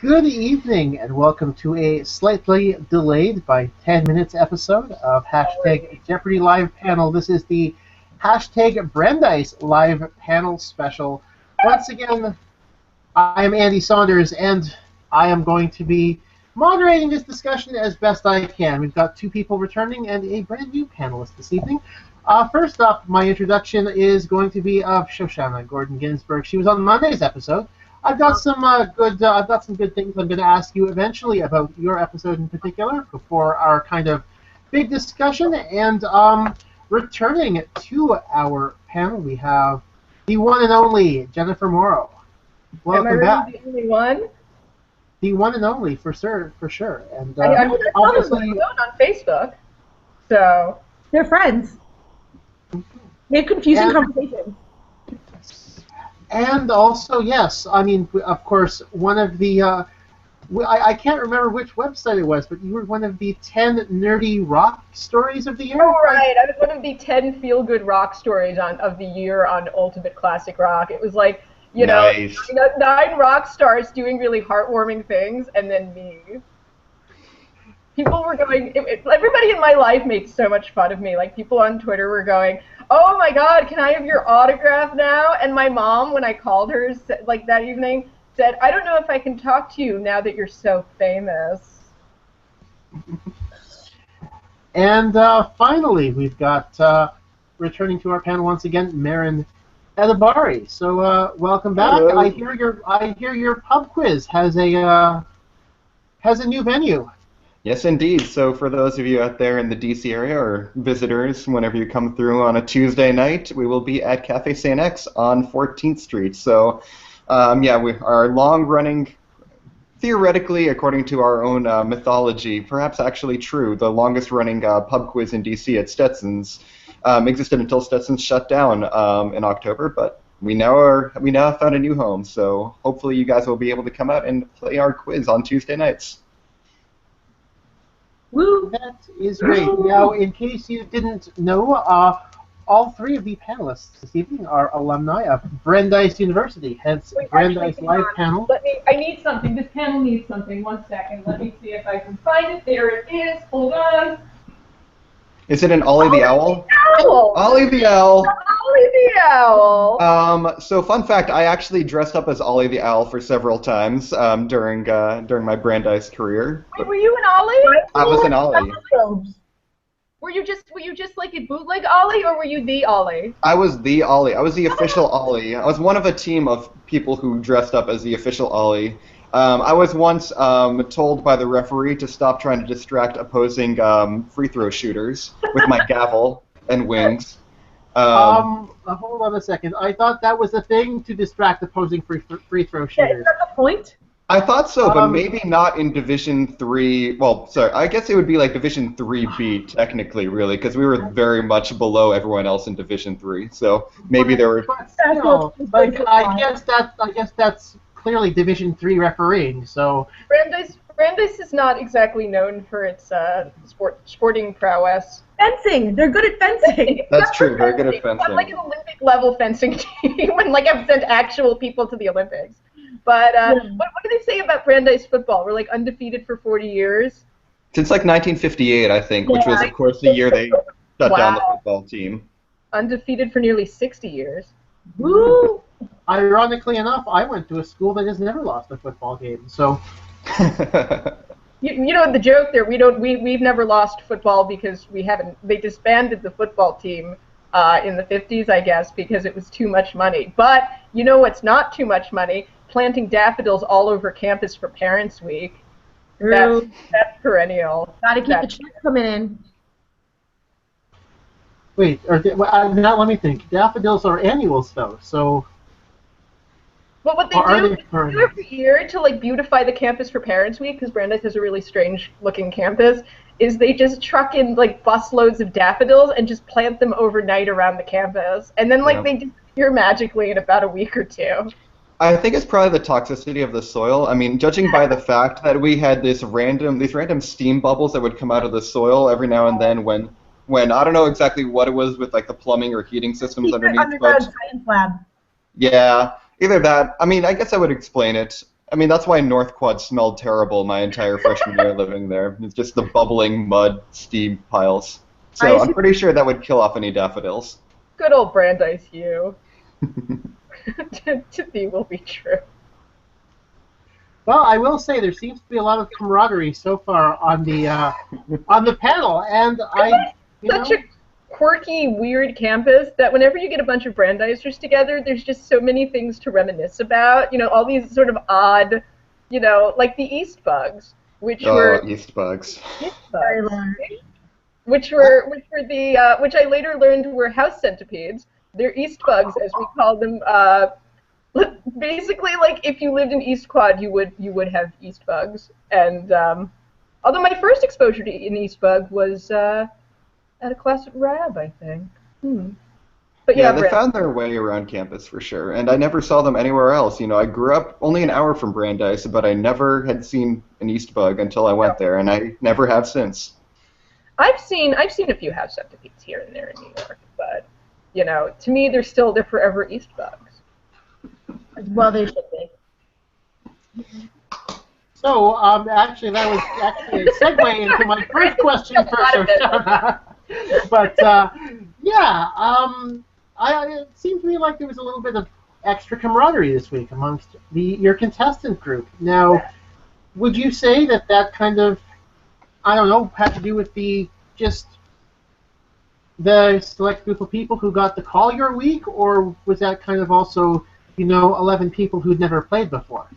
Good evening, and welcome to a slightly delayed by 10 minutes episode of hashtag Jeopardy Live Panel. This is the hashtag Brandeis Live Panel Special. Once again, I am Andy Saunders, and I am going to be moderating this discussion as best I can. We've got two people returning and a brand new panelist this evening. First up, my introduction is going to be of Shoshana Gordon Ginsburg. She was on Monday's episode. I've got some good things I'm going to ask you eventually about your episode in particular before our kind of big discussion. And returning to our panel, we have the one and only Jennifer Morrow. Welcome back. The only one? The one and only, for sure. And I'm obviously on Facebook, so they're friends. They have confusing conversations. And also, yes, I mean, of course, one of the, I can't remember which website it was, but you were one of the 10 nerdy rock stories of the year? Oh, right. I was one of the 10 feel-good rock stories of the year on Ultimate Classic Rock. It was like, nice. 9 rock stars doing really heartwarming things, and then me. People were going, everybody in my life makes so much fun of me. Like, people on Twitter were going, oh my God, can I have your autograph now? And my mom, when I called her, like that evening, said, I don't know if I can talk to you now that you're so famous. And finally, we've got, returning to our panel once again, Marin Edabari. So welcome back. Hello. I hear your pub quiz has a new venue. Yes, indeed. So for those of you out there in the DC area or visitors, whenever you come through on a Tuesday night, we will be at Cafe St. X on 14th Street. So, we are long-running, theoretically, according to our own mythology, perhaps actually true, the longest-running pub quiz in DC at Stetson's. Existed until Stetson's shut down in October, but we now have found a new home. So hopefully you guys will be able to come out and play our quiz on Tuesday nights. Woo! That is great. Now, in case you didn't know, all three of the panelists this evening are alumni of Brandeis University, hence Brandeis Live Panel. I need something. This panel needs something. 1 second. Let me see if I can find it. There it is. Hold on. Is it an Ollie the Owl? Owl! Ollie the Owl! Ollie the Owl! So fun fact, I actually dressed up as Ollie the Owl for several times during my Brandeis career. Wait, were you an Ollie? I was an Ollie. Were you just like a bootleg Ollie, or were you the Ollie? I was the Ollie. I was the official Ollie. I was one of a team of people who dressed up as the official Ollie. I was once told by the referee to stop trying to distract opposing free throw shooters with my gavel and wings. Hold on a second. I thought that was a thing to distract opposing free throw shooters. Yeah, is that the point? I thought so, but maybe not in Division 3. Well, sorry, I guess it would be like Division 3B technically, really, because we were very much below everyone else in Division 3. So maybe there were. But still, like, I guess that's clearly Division 3 refereeing. So Brandeis is not exactly known for its sporting prowess. Fencing! They're good at fencing! That's true, very good at fencing. I'm like an Olympic-level fencing team, and like I've sent actual people to the Olympics. But what do they say about Brandeis football? We're like undefeated for 40 years. Since like 1958, I think, which was, of course, the year they shut down the football team. Undefeated for nearly 60 years. Woo! Ironically enough, I went to a school that has never lost a football game. So, you know the joke there. We've never lost football because they disbanded the football team in the 50s, I guess, because it was too much money. But you know what's not too much money? Planting daffodils all over campus for Parents' Week. That's perennial. Gotta keep the checks coming in. Wait, now let me think. Daffodils are annuals, though, so. But what they do every year to like beautify the campus for Parents' Week, because Brandeis has a really strange-looking campus, is they just truck in like busloads of daffodils and just plant them overnight around the campus, and then they disappear magically in about a week or two. I think it's probably the toxicity of the soil. I mean, judging by the fact that we had these random steam bubbles that would come out of the soil every now and then when I don't know exactly what it was with like the plumbing or heating systems underneath. Underground science lab. Yeah, either that. I mean, I guess I would explain it. I mean, that's why North Quad smelled terrible my entire freshman year living there. It's just the bubbling mud steam piles. So I'm pretty sure that would kill off any daffodils. Good old Brandeis you. To be will be true. Well, I will say there seems to be a lot of camaraderie so far on the panel, and Such a quirky, weird campus that whenever you get a bunch of Brandeisers together, there's just so many things to reminisce about. You know, all these sort of odd, you know, like the East Bugs, which were East Bugs. Which I later learned were house centipedes. They're East Bugs, as we call them. Basically, like if you lived in East Quad, you would have East Bugs. And although my first exposure to an East Bug was at a class at Rab, I think. But yeah, they found their way around campus for sure, and I never saw them anywhere else. You know, I grew up only an hour from Brandeis, but I never had seen an East Bug until I went there, and I never have since. I've seen a few house centipedes here and there in New York, but you know, to me, they're forever East Bugs. Well, they should be. So, actually, that was actually a segue into my first question for Shoshana. But, yeah, it seemed to me like there was a little bit of extra camaraderie this week amongst your contestant group. Now, would you say that kind of, I don't know, had to do with the select group of people who got to call your week, or was that kind of also, 11 people who'd never played before?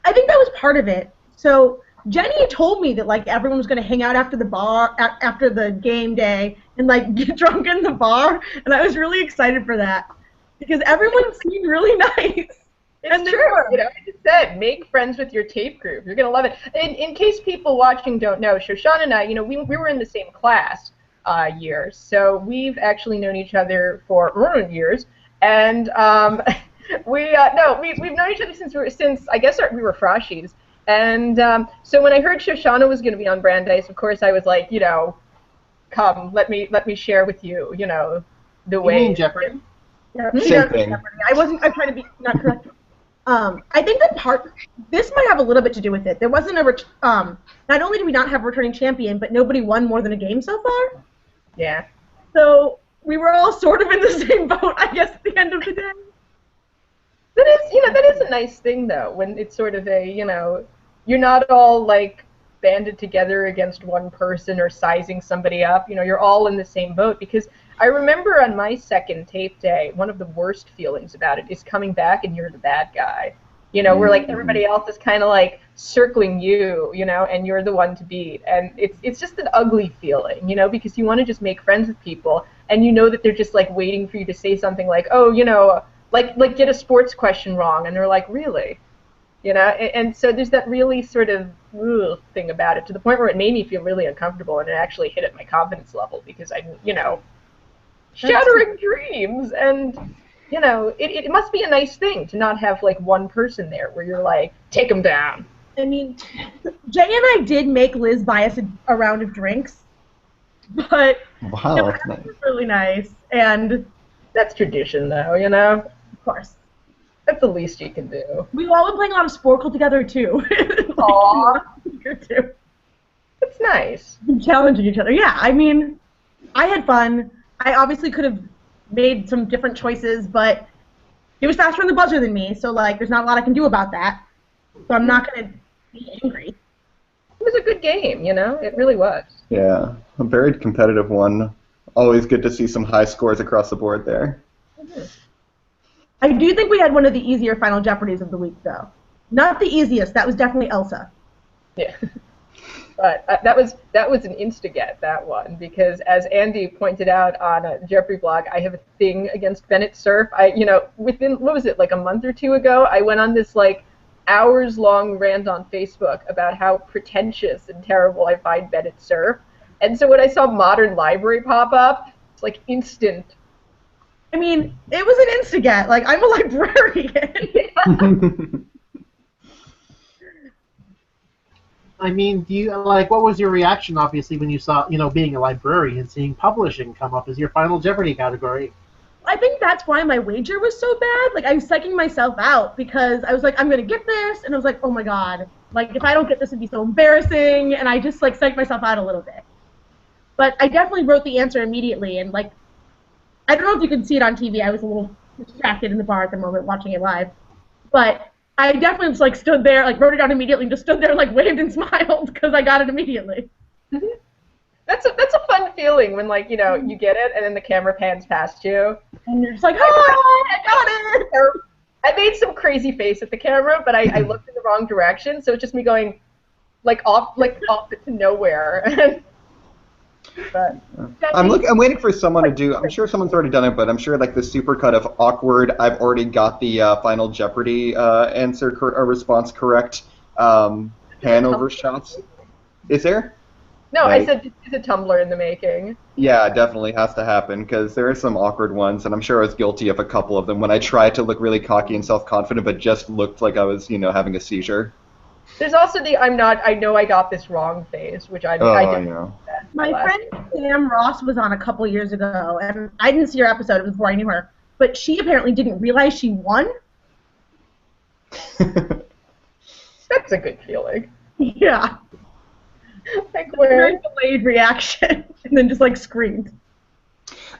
I think that was part of it. So Jenny told me that like everyone was going to hang out after the bar, after the game day, and like get drunk in the bar, and I was really excited for that because everyone seemed really nice. It's true. You know, I just said, make friends with your tape group. You're gonna love it. In case people watching don't know, Shoshana and I, we were in the same class years, so we've actually known each other for years, and we've known each other since I guess we were froshies. And so when I heard Shoshana was going to be on Brandeis, of course I was like, come, let me share with you, the way. You mean Jeopardy? Yeah, same thing. I'm trying to be not correct. I think that this might have a little bit to do with it. There wasn't not only did we not have a returning champion, but nobody won more than a game so far. Yeah. So we were all sort of in the same boat, I guess, at the end of the day. That is a nice thing though, when it's sort of a, you're not all like banded together against one person or sizing somebody up. You're all in the same boat, because I remember on my second tape day, one of the worst feelings about it is coming back and you're the bad guy. Where like everybody else is kind of like circling you, and you're the one to beat. And it's just an ugly feeling, because you want to just make friends with people, and that they're just like waiting for you to say something like, oh, like get a sports question wrong, and they're like, really? And so there's that really sort of thing about it, to the point where it made me feel really uncomfortable, and it actually hit at my confidence level, because I, shattering dreams, and, it must be a nice thing to not have, like, one person there where you're like, take them down. I mean, Jay and I did make Liz buy us a round of drinks, but wow, it was really nice, and that's tradition, though, Of course. That's the least you can do. We've all been playing a lot of Sporkle together, too. Aww. Too. It's nice. Challenging each other. Yeah, I mean, I had fun. I obviously could have made some different choices, but he was faster on the buzzer than me, so, like, there's not a lot I can do about that. So I'm not going to be angry. It was a good game, It really was. Yeah, a very competitive one. Always good to see some high scores across the board there. Mm-hmm. I do think we had one of the easier Final Jeopardies of the week, though. Not the easiest. That was definitely Elsa. Yeah. But that was an insta-get, that one, because as Andy pointed out on a Jeopardy blog, I have a thing against Bennett Cerf. Within, what was it, like a month or two ago, I went on this, like, hours-long rant on Facebook about how pretentious and terrible I find Bennett Cerf. And so when I saw Modern Library pop up, it's like instant. I mean, it was an insta-get. Like, I'm a librarian. I mean, what was your reaction, obviously, when you saw, being a librarian, seeing publishing come up as your Final Jeopardy category? I think that's why my wager was so bad. Like, I was psyching myself out because I was like, I'm going to get this. And I was like, oh, my God. Like, if I don't get this, it'd be so embarrassing. And I just, like, psyched myself out a little bit. But I definitely wrote the answer immediately. And, like, I don't know if you can see it on TV. I was a little distracted in the bar at the moment watching it live. But I definitely just, like, stood there, like, wrote it down immediately and just stood there and, like, waved and smiled because I got it immediately. That's a fun feeling when, like, you know, you get it and then the camera pans past you. And you're just like, oh, I got it! I made some crazy face at the camera, but I looked in the wrong direction, so it's just me going, like, off to nowhere. But I'm waiting for someone to do. I'm sure someone's already done it, but I'm sure like the supercut of awkward. I've already got the final Jeopardy answer or response correct. Hanover shots. Is there? No, I said it's a Tumblr in the making. Yeah, it definitely has to happen because there are some awkward ones, and I'm sure I was guilty of a couple of them when I tried to look really cocky and self-confident, but just looked like I was, you know, having a seizure. There's also the I know I got this wrong phase, which I didn't. Yeah. My friend Sam Ross was on a couple years ago, and I didn't see her episode. It was before I knew her. But she apparently didn't realize she won. That's a good feeling. Yeah. Like Very delayed reaction, and then just like screamed.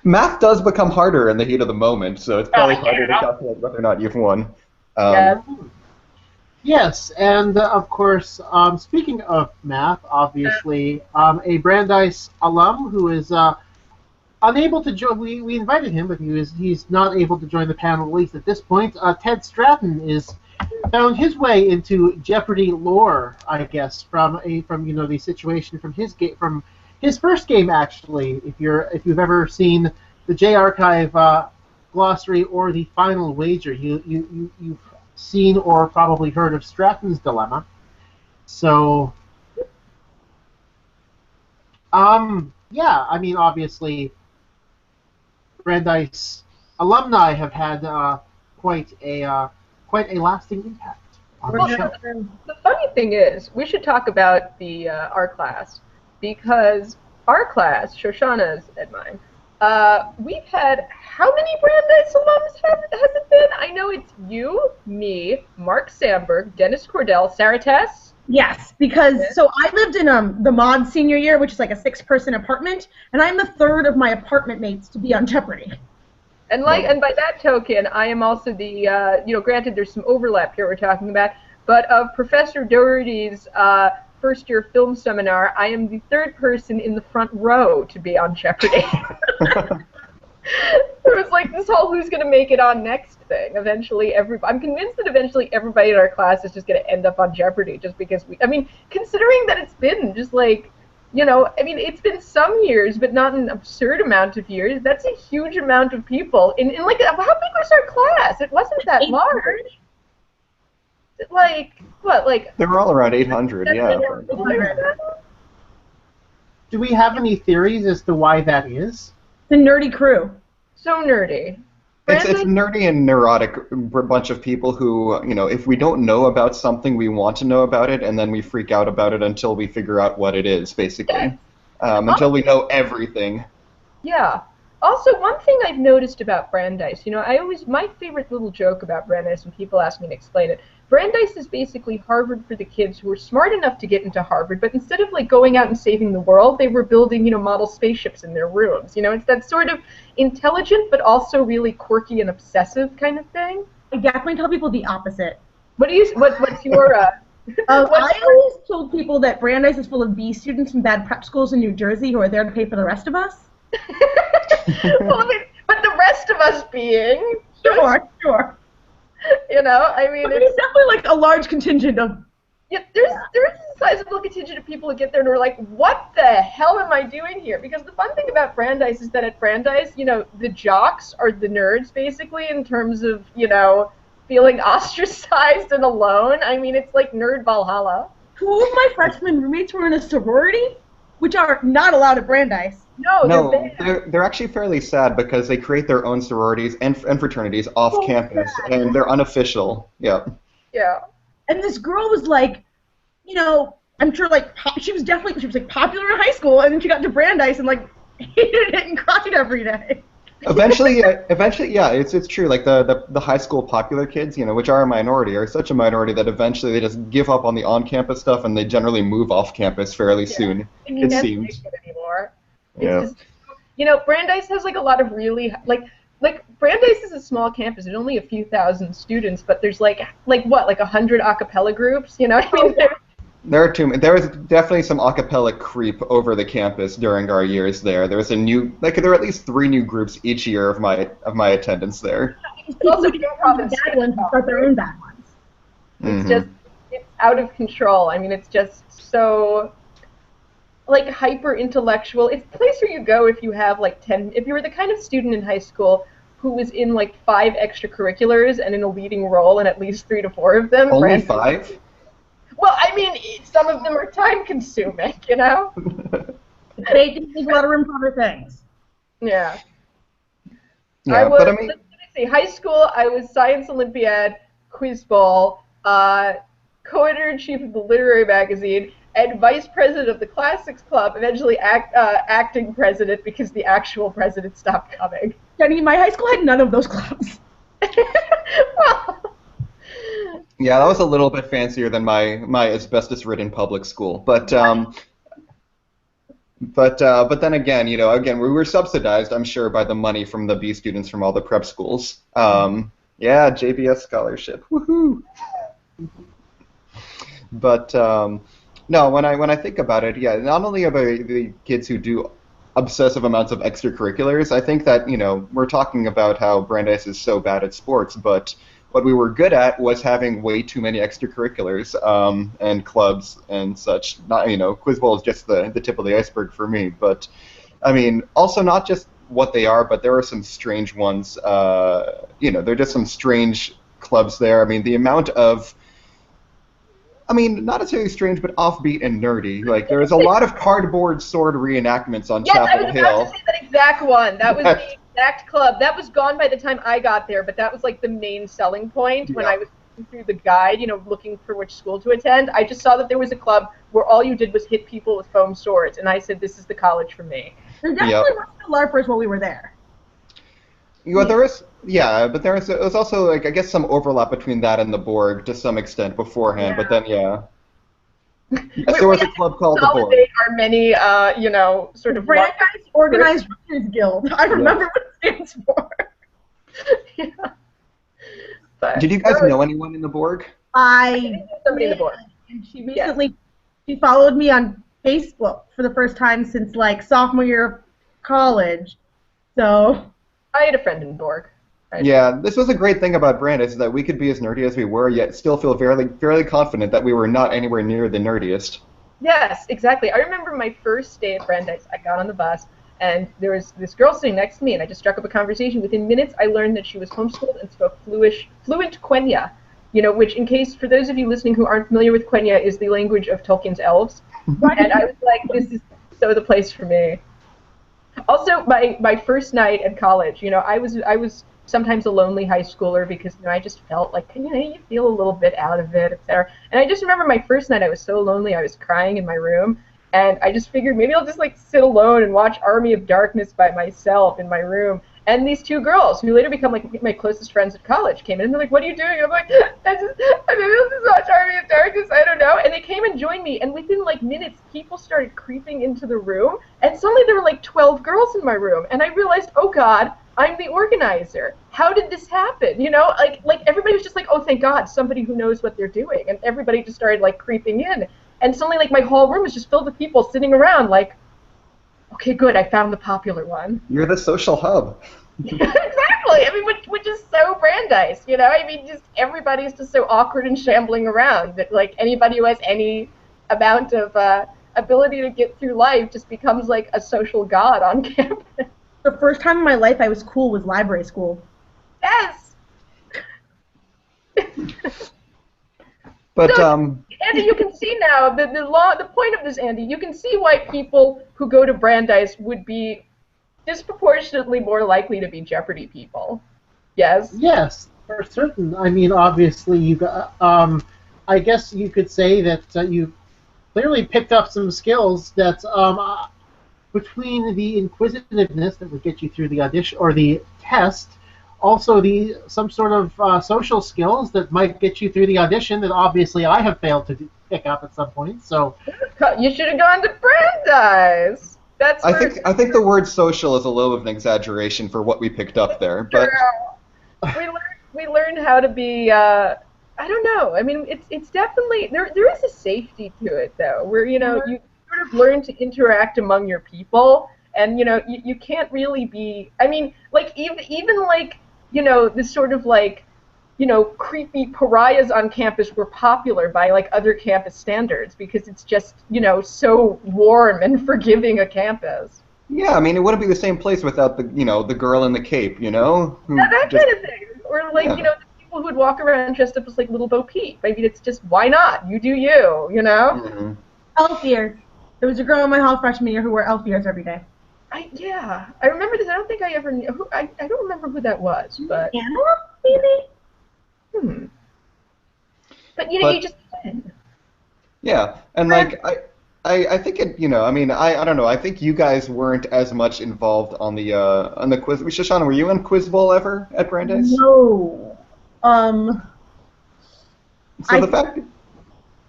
Math does become harder in the heat of the moment, so it's probably harder to calculate whether or not you've won. Yes, and of course, speaking of math, obviously, a Brandeis alum who is unable to join. We invited him, but he's not able to join the panel, at least at this point. Ted Stratton is found his way into Jeopardy lore, I guess, from you know the situation from his first game actually. If you've ever seen the J Archive glossary or the Final Wager, you've seen or probably heard of Stratton's dilemma. So, yeah, I mean, obviously, Brandeis alumni have had quite a lasting impact on the show. The funny thing is, we should talk about the our class, because our class, Shoshana's and mine, we've had, how many Brandeis alums has it been? I know it's you, me, Mark Sandberg, Dennis Cordell, Sarah Tess. Yes, because so I lived in the mod senior year, which is like a 6-person apartment, and I'm the third of my apartment mates to be on Jeopardy. And by that token, I am also the granted there's some overlap here we're talking about, but of Professor Doherty's first-year film seminar, I am the third person in the front row to be on Jeopardy. It was like this whole who's going to make it on next thing. Eventually, I'm convinced that eventually everybody in our class is just going to end up on Jeopardy just because considering that it's been just like, it's been some years, but not an absurd amount of years. That's a huge amount of people. In like, how big was our class? It wasn't that large. Like, what, like... They were all around 800, yeah. Do we have any theories as to why that is? The nerdy crew. So nerdy. It's nerdy and neurotic bunch of people who, if we don't know about something, we want to know about it, and then we freak out about it until we figure out what it is, basically. Yeah. Until we know everything. Yeah. Also, one thing I've noticed about Brandeis, my favorite little joke about Brandeis when people ask me to explain it, Brandeis is basically Harvard for the kids who were smart enough to get into Harvard, but instead of like going out and saving the world, they were building, model spaceships in their rooms. It's that sort of intelligent but also really quirky and obsessive kind of thing. I definitely tell people the opposite. What's your I always told people that Brandeis is full of B students from bad prep schools in New Jersey who are there to pay for the rest of us. Well, but the rest of us being Sure. It's definitely like a large contingent of. Yeah, there's a sizable contingent of people who get there and are like, what the hell am I doing here? Because the fun thing about Brandeis is that at Brandeis, the jocks are the nerds, basically, in terms of, feeling ostracized and alone. It's like nerd Valhalla. 2 of my freshman roommates were in a sorority, which are not allowed at Brandeis. No, they're actually fairly sad because they create their own sororities and fraternities off campus, and they're unofficial. Yeah. Yeah. And this girl was like, I'm sure like she was like popular in high school, and then she got to Brandeis and like hated it and cried every day. Eventually, yeah, it's true. Like the high school popular kids, which are a minority, are such a minority that eventually they just give up on the on-campus stuff and they generally move off campus fairly soon. And you It never seems. take it anymore. Yeah. It's just, Brandeis has like a lot of really like Brandeis is a small campus. There's only a few thousand students, but there's like 100 a cappella groups. You know what I mean? There was definitely some a cappella creep over the campus during our years there. There were at least 3 new groups each year of my attendance there. Also, bad ones start their own bad ones. It's out of control. I mean, it's just so like hyper intellectual. It's a place where you go if you have like 10. If you were the kind of student in high school who was in like 5 extracurriculars and in a leading role in at least 3 to 4 of them. Only 5? Well, I mean, some of them are time-consuming, They just leave a lot of room for other things. Yeah. Yeah, Let me see. High school, I was Science Olympiad, Quiz Bowl, co-editor-in-chief of the Literary Magazine, and vice president of the Classics Club, eventually acting president because the actual president stopped coming. Jenny, my high school had none of those clubs. Well, yeah, that was a little bit fancier than my asbestos-ridden public school, but then again, we were subsidized, I'm sure, by the money from the B students from all the prep schools. Yeah, JBS scholarship, woohoo! But no, when I think about it, yeah, not only are the kids who do obsessive amounts of extracurriculars, I think that we're talking about how Brandeis is so bad at sports, but what we were good at was having way too many extracurriculars and clubs and such. Not Quiz Bowl is just the tip of the iceberg for me, but I mean also not just what they are, but there are some strange ones. There are just some strange clubs there. I mean the amount of not necessarily strange, but offbeat and nerdy. Like there was a lot of cardboard sword reenactments on Chapel Hill. Yes, I was about to say that exact one. That was the exact club. That was gone by the time I got there, but that was like the main selling point when I was looking through the guide, looking for which school to attend. I just saw that there was a club where all you did was hit people with foam swords, and I said, this is the college for me. There definitely were some LARPers while we were there. Well, there was also I guess some overlap between that and the Borg to some extent beforehand, but then yes, there was a club called the Borg. Our many sort of Brandeis Organized Readers Guild. I remember what it stands for. Yeah. But Did you guys know anyone in the Borg? I knew somebody in the Borg. And she recently she followed me on Facebook for the first time since like sophomore year of college. So I had a friend in Borg. Yeah, this was a great thing about Brandeis, is that we could be as nerdy as we were, yet still feel fairly confident that we were not anywhere near the nerdiest. Yes, exactly. I remember my first day at Brandeis. I got on the bus, and there was this girl sitting next to me, and I just struck up a conversation. Within minutes, I learned that she was homeschooled and spoke fluent Quenya, which, in case, for those of you listening who aren't familiar with Quenya, is the language of Tolkien's elves. And I was like, this is so the place for me. Also, my first night at college, I was sometimes a lonely high schooler because I just felt like you feel a little bit out of it, etc. And I just remember my first night I was so lonely I was crying in my room, and I just figured maybe I'll just like sit alone and watch Army of Darkness by myself in my room. And these 2 girls who later become like my closest friends at college came in and they're like, "What are you doing?" I'm like, maybe I'll just watch Army of Darkness. I don't know. And they came and joined me, and within like minutes, people started creeping into the room, and suddenly there were like 12 girls in my room, and I realized, oh God, I'm the organizer. How did this happen? Like everybody was just like, oh, thank God, somebody who knows what they're doing, and everybody just started like creeping in, and suddenly like my whole room was just filled with people sitting around like, okay, good, I found the popular one. You're the social hub. Exactly. I mean, which is so Brandeis, I mean, just everybody's just so awkward and shambling around that like anybody who has any amount of ability to get through life just becomes like a social god on campus. the first time in my life I was cool was library school. Yes. But so, Andy, you can see now the point of this, Andy. You can see why people who go to Brandeis would be disproportionately more likely to be Jeopardy people. Yes. Yes, for certain. I mean, obviously, you got. I guess you could say that you clearly picked up some skills that between the inquisitiveness that would get you through the audition or the test, also some sort of social skills that might get you through the audition that obviously I have failed to pick up at some point. So You should have gone to Brandeis. That's I think the word social is a little bit of an exaggeration for what we picked up there, but we learned how to be. I don't know. I mean, it's definitely there is a safety to it though, where you sort of learn to interact among your people, and you can't really be. I mean, like even like this sort of like creepy pariahs on campus were popular by like other campus standards because it's just so warm and forgiving a campus. yeah, I mean, it wouldn't be the same place without the girl in the cape, who That kind of thing, or like the people who would walk around dressed up as like little Bo Peep. I mean, it's just why not? You do you, Mm-hmm. Elf ears. There was a girl in my hall freshman year who wore elf ears every day. I remember this. I don't think I ever knew. I don't remember who that was, but. Anna, maybe. But you just did. Yeah, and like I think it I mean I don't know, I think you guys weren't as much involved on the quiz. Shoshana, were you in Quiz Bowl ever at Brandeis? No. So the fact I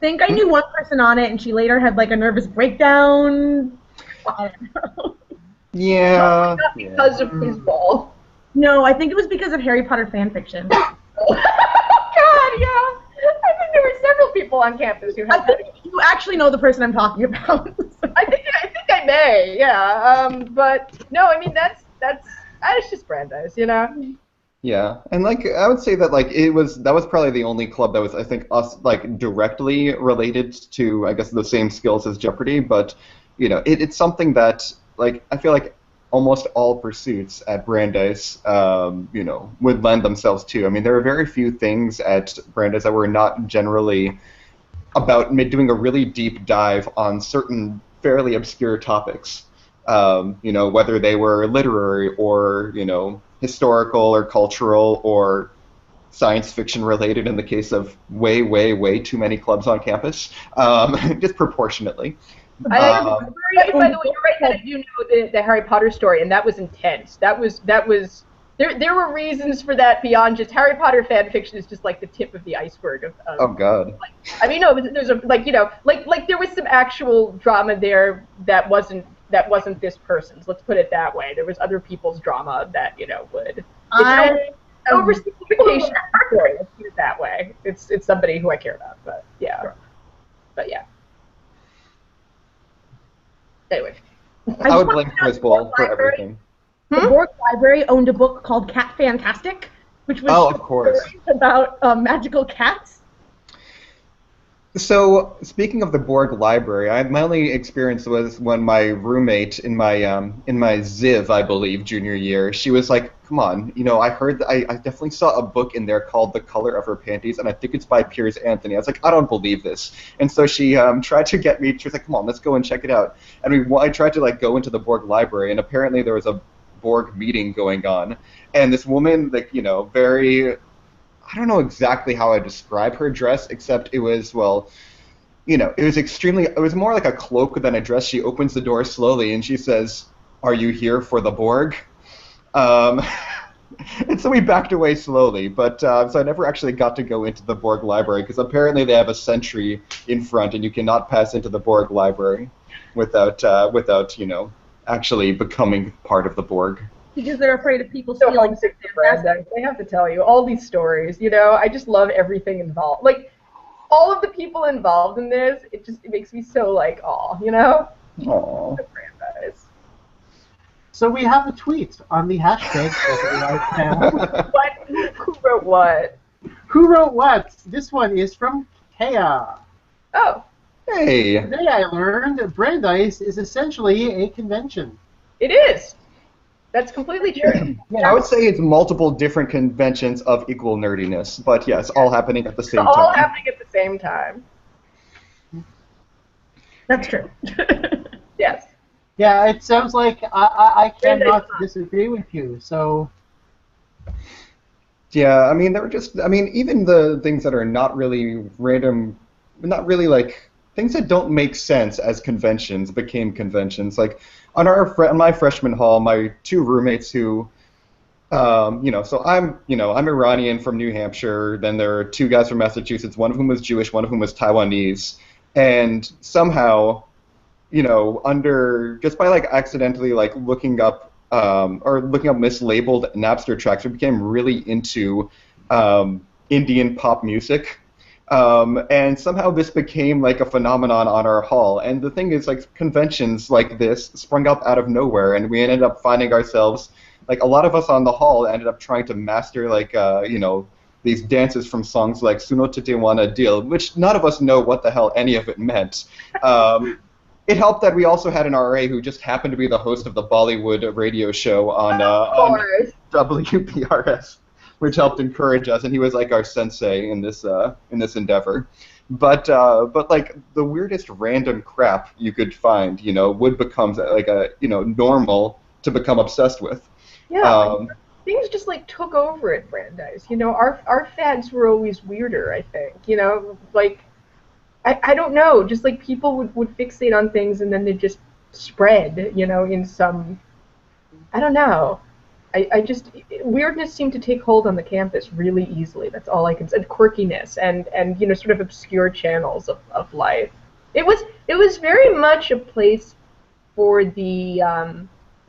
think I knew one person on it, and she later had like a nervous breakdown. I don't know. Yeah. Not because of Quiz Bowl. No, I think it was because of Harry Potter fan fiction. God, yeah. I think there were several people on campus who had that. You actually know the person I'm talking about. I think I may, yeah. But no, I mean that's just Brandeis, Yeah, and like I would say that like that was probably the only club that was I think us like directly related to I guess the same skills as Jeopardy, but it's something that like I feel like almost all pursuits at Brandeis would lend themselves to. I mean, there are very few things at Brandeis that were not generally about doing a really deep dive on certain fairly obscure topics. Whether they were literary or historical or cultural or science fiction related in the case of way, way, way too many clubs on campus, disproportionately. By the way, you're right that I do know the Harry Potter story, and that was intense. That was there were reasons for that beyond just Harry Potter fan fiction is just like the tip of the iceberg of oh God. Like, I mean, no, there's a like there was some actual drama there that wasn't this person's. Let's put it that way. There was other people's drama that would. Oversimplification. Let's put it that way. It's somebody who I care about, but yeah. Sure. But yeah. Anyway. I would blame Quiz Bowl for everything. The Borg Library owned a book called Cat Fantastic, which was of course. About magical cats. So, speaking of the Borg Library, my only experience was when my roommate in my Ziv, I believe, junior year, she was like, "Come on, I heard I definitely saw a book in there called The Color of Her Panties, and I think it's by Piers Anthony." I was like, "I don't believe this," and so she tried to get me. She was like, "Come on, let's go and check it out." And I tried to like go into the Borg Library, and apparently there was a Borg meeting going on, and this woman, like very. I don't know exactly how I describe her dress, except it was, it was more like a cloak than a dress. She opens the door slowly and she says, "Are you here for the Borg?" And so we backed away slowly, but so I never actually got to go into the Borg Library because apparently they have a sentry in front and you cannot pass into the Borg Library without actually becoming part of the Borg. Because they're afraid of people So stealing. homesick for Brandeis. I have to tell you, all these stories, I just love everything involved. Like, all of the people involved in this, it makes me so like, aw, Aw. Brandeis. So we have a tweet on the hashtag Jeopardy Live Panel. What? Who wrote what? Who wrote what? This one is from Kea. Oh. Hey. Today I learned that Brandeis is essentially a convention. It is. That's completely true. I would say it's multiple different conventions of equal nerdiness, but yes, all happening at the same time. All happening at the same time. That's true. Yes. Yeah, it sounds like I cannot disagree with you. So. Yeah, I mean, even the things that are not really random, not really like things that don't make sense as conventions became conventions. Like on my freshman hall, my two roommates who, so I'm Iranian from New Hampshire. Then there are two guys from Massachusetts. One of whom was Jewish, one of whom was Taiwanese, and somehow, just by like accidentally like looking up mislabeled Napster tracks, we became really into Indian pop music. And somehow this became like a phenomenon on our hall. And the thing is, like, conventions like this sprung up out of nowhere, and we ended up finding ourselves, like, a lot of us on the hall ended up trying to master, like, these dances from songs like Suno Titiwana Dil, which none of us know what the hell any of it meant. It helped that we also had an RA who just happened to be the host of the Bollywood radio show on WPRS. Which helped encourage us, and he was like our sensei in this endeavor. But like the weirdest random crap you could find, would become like a normal to become obsessed with. Yeah, things just like took over at Brandeis. Our fads were always weirder. I think like I don't know, just like people would fixate on things and then they just spread. In some, I don't know. I just, weirdness seemed to take hold on the campus really easily. That's all I can say. Quirkiness and sort of obscure channels of life. It was very much a place for the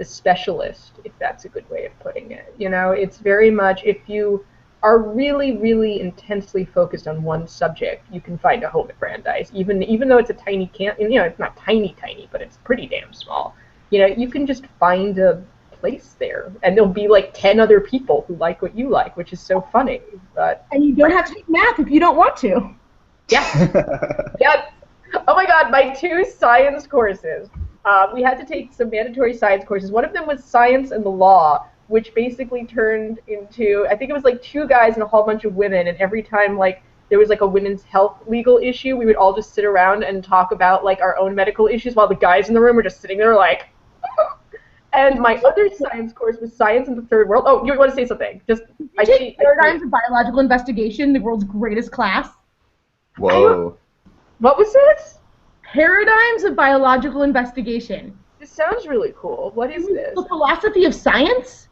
specialist, if that's a good way of putting it. It's very much, if you are really, really intensely focused on one subject, you can find a home at Brandeis. Even though it's a tiny camp, it's not tiny, but it's pretty damn small. You can just find a place there, and there'll be like 10 other people who like what you like, which is so funny. And you don't have to take math if you don't want to. Yeah. Yep. Oh my God, my 2 science courses. We had to take some mandatory science courses. One of them was science and the law, which basically turned into, I think it was like 2 guys and a whole bunch of women, and every time like there was like a women's health legal issue, we would all just sit around and talk about like our own medical issues while the guys in the room were just sitting there like. And my other science course was Science in the Third World. Oh, you want to say something? I take Paradigms of Biological Investigation, the world's greatest class. Whoa. What was this? Paradigms of Biological Investigation. This sounds really cool. What is this? The philosophy of science.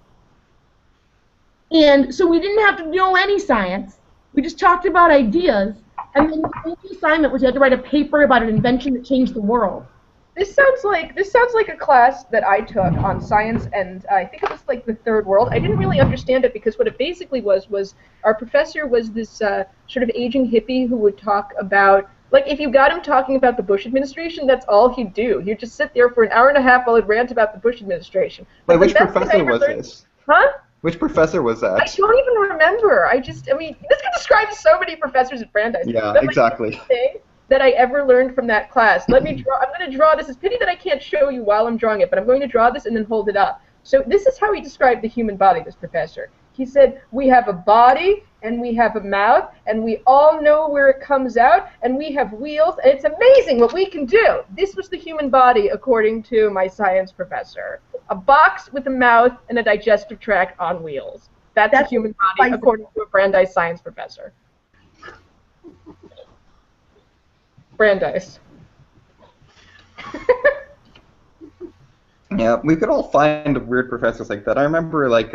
And so we didn't have to know any science. We just talked about ideas. And then the only assignment was you had to write a paper about an invention that changed the world. This sounds like a class that I took on science, and I think it was like the Third World. I didn't really understand it because what it basically was our professor was this sort of aging hippie who would talk about, like, if you got him talking about the Bush administration, that's all he'd do. He'd just sit there for an hour and a half while he'd rant about the Bush administration. Wait, which professor was this? Huh? Which professor was that? I don't even remember. This could describe so many professors at Brandeis. Yeah, but, exactly. Like, thing that I ever learned from that class. Let me draw. I'm going to draw this. It's a pity that I can't show you while I'm drawing it, but I'm going to draw this and then hold it up. So this is how he described the human body, this professor. He said, we have a body, and we have a mouth, and we all know where it comes out, and we have wheels, and it's amazing what we can do. This was the human body, according to my science professor. A box with a mouth and a digestive tract on wheels. That's a human body, according to a Brandeis science professor. Brandeis. Yeah, we could all find weird professors like that. I remember, like,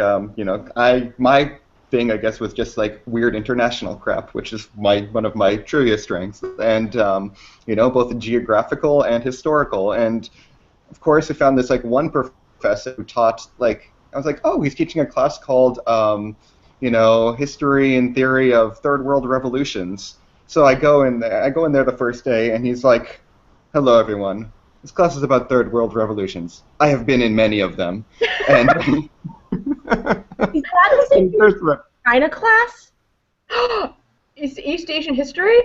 my thing, I guess, was just like weird international crap, which is one of my trivia strengths, and both geographical and historical. And of course, I found this like one professor who taught, like, I was like, oh, he's teaching a class called history and theory of third world revolutions. So I go in there the first day, and he's like, hello, everyone. This class is about third world revolutions. I have been in many of them. And is that the China class? Is East Asian history?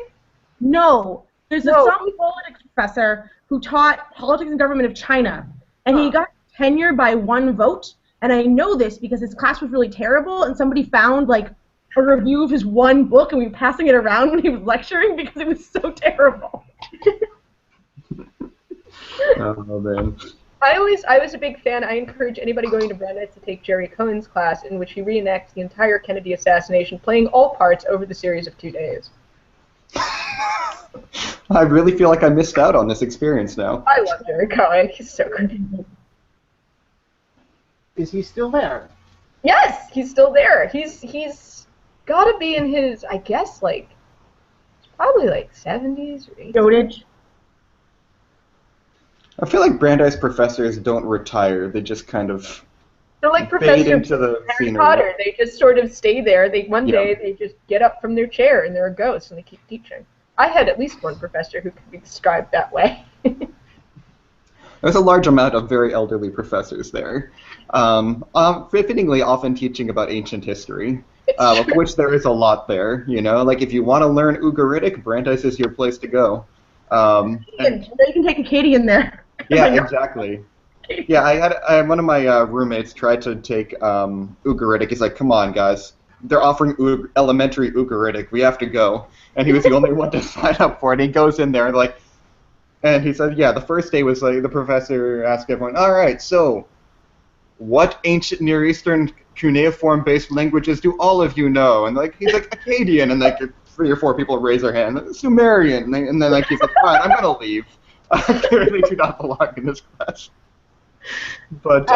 No. There's some politics professor who taught politics and government of China, and he got tenure by 1 vote. And I know this because his class was really terrible, and somebody found like a review of his 1 book, and we were passing it around when he was lecturing because it was so terrible. Oh man. I was a big fan. I encourage anybody going to Brandeis to take Jerry Cohen's class, in which he reenacts the entire Kennedy assassination, playing all parts over the series of 2 days. I really feel like I missed out on this experience now. I love Jerry Cohen. He's so good. Is he still there? Yes, he's still there. He's got to be in his, I guess, like, probably like 70s or 80s. Dotage. I feel like Brandeis professors don't retire. They just kind of They're like fade Professor into the Harry scenery. Potter. They just sort of stay there. One Yeah. day they just get up from their chair and they're a ghost and they keep teaching. I had at least one professor who could be described that way. There's a large amount of very elderly professors there, fittingly often teaching about ancient history, of which there is a lot there. You know, like if you want to learn Ugaritic, Brandeis is your place to go. And, You can take Acadian there. yeah, exactly. Yeah, I had one of my roommates tried to take Ugaritic. He's like, "Come on, guys, they're offering elementary Ugaritic. We have to go." And he was the only one to sign up for it. He goes in there and like. And he said, yeah, the first day was like the professor asked everyone, all right, so what ancient Near Eastern cuneiform-based languages do all of you know? And like he's like Akkadian, and like 3 or 4 people raise their hand. Sumerian, and then like he's like, fine, I'm gonna leave. I clearly do not belong in this class. But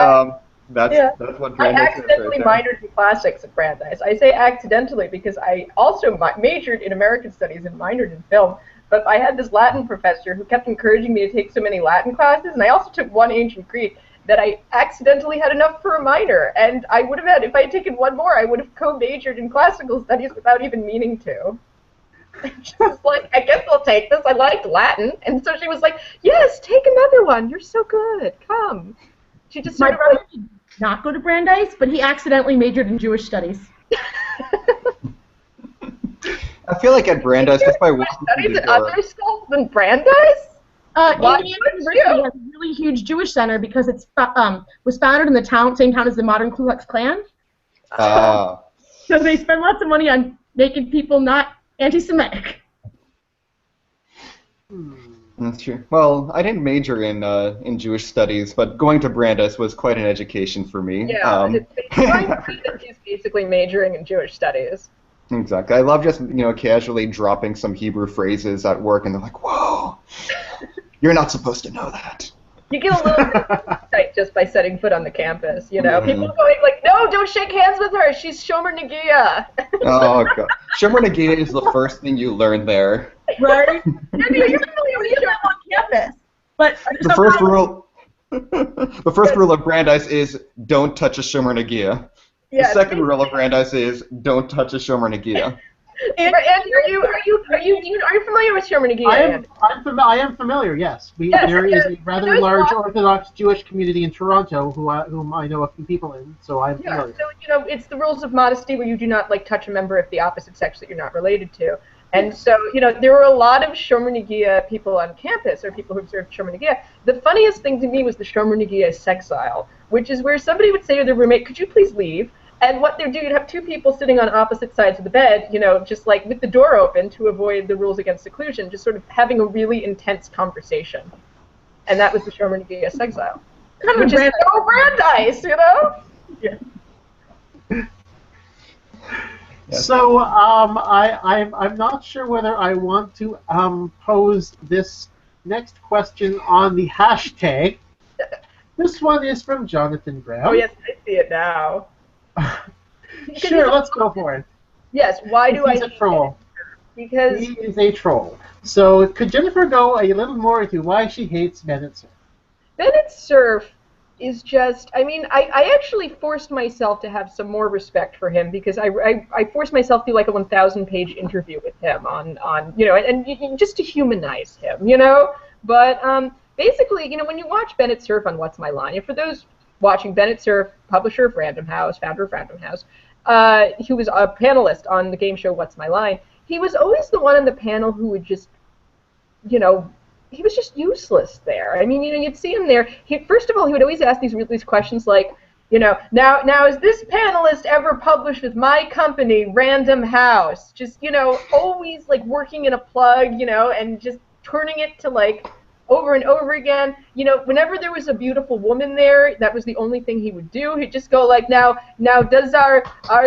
that's what I Brandeis is accidentally right minored in classics at Brandeis. I say accidentally because I also majored in American Studies and minored in film. But I had this Latin professor who kept encouraging me to take so many Latin classes, and I also took one ancient Greek that I accidentally had enough for a minor. And I would have had, if I had taken one more, I would have co-majored in classical studies without even meaning to. She was like, I guess I'll take this. I liked Latin. And so she was like, yes, take another one. You're so good. Come. She just My sort of brother did not go to Brandeis, but he accidentally majored in Jewish studies. I feel like at Brandeis, just by walking through studies the at door, other schools than Brandeis? Why Indiana would University you? has a really huge Jewish center because it's was founded in the same town as the modern Ku Klux Klan. So they spend lots of money on making people not anti-Semitic. That's true. Well, I didn't major in Jewish studies, but going to Brandeis was quite an education for me. Yeah, he's basically majoring in Jewish studies. Exactly. I love just casually dropping some Hebrew phrases at work, and they're like, "Whoa, you're not supposed to know that." You get a little bit of insight just by setting foot on the campus. People going like, "No, don't shake hands with her. She's Shomer Nagia." Oh god, Shomer Nagia is the first thing you learn there. Right? You're familiar with Shomer on campus. But The first rule. The first rule of Brandeis is don't touch a Shomer Nagia. The second rule of Brandeis is don't touch a Shomer Nagia. And are you familiar with Shomer Nagia? I am familiar. Yes, there is a rather large Orthodox Jewish community in Toronto whom I know a few people in, so I'm familiar. So it's the rules of modesty where you do not touch a member of the opposite sex that you're not related to. And so, there were a lot of Shomer Nagia people on campus, or people who observed Shomer Nagia. The funniest thing to me was the Shomer Nagia sexile, which is where somebody would say to their roommate, "Could you please leave?" And what they'd do, you'd have 2 people sitting on opposite sides of the bed, just like with the door open to avoid the rules against seclusion, just sort of having a really intense conversation. And that was the Shomer Nagia sexile. Which is so Brandeis, Yeah. So I'm not sure whether I want to pose this next question on the hashtag. This one is from Jonathan Brown. Oh yes, I see it now. Sure, let's go for it. Yes, why do I? He's a troll. Because he is a troll. So could Jennifer go a little more into why she hates Bennett Cerf? Bennett Cerf is just, I actually forced myself to have some more respect for him because I forced myself to do like a 1,000-page interview with him on and just to humanize him, But basically, when you watch Bennett Cerf on What's My Line, and for those watching, Bennett Cerf, publisher of Random House, founder of Random House, he was a panelist on the game show What's My Line. He was always the one on the panel who would just, he was just useless there. You'd see him there. First of all, he would always ask these questions like, now is this panelist ever published with my company, Random House? Just, always like working in a plug, and just turning it to like over and over again. Whenever there was a beautiful woman there, that was the only thing he would do. He'd just go like, now does our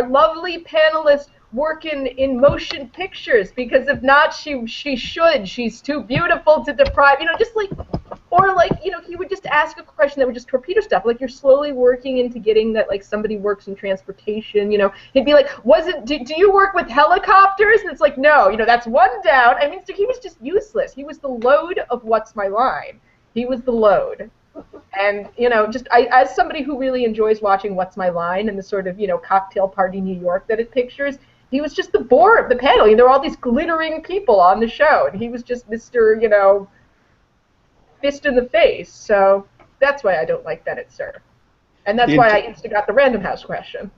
lovely panelist work in motion pictures, because if not, she should. She's too beautiful to deprive, just like, or like, he would just ask a question that would just torpedo stuff. Like, you're slowly working into getting that, like, somebody works in transportation, He'd be like, do you work with helicopters? And it's like, no, that's one down. I mean, so he was just useless. He was the load of What's My Line. He was the load. And, as somebody who really enjoys watching What's My Line and the sort of, cocktail party New York that it pictures, he was just the bore of the panel. There were all these glittering people on the show, and he was just Mr., fist in the face. So that's why I don't like Bennett, sir. And that's why I got the Random House question.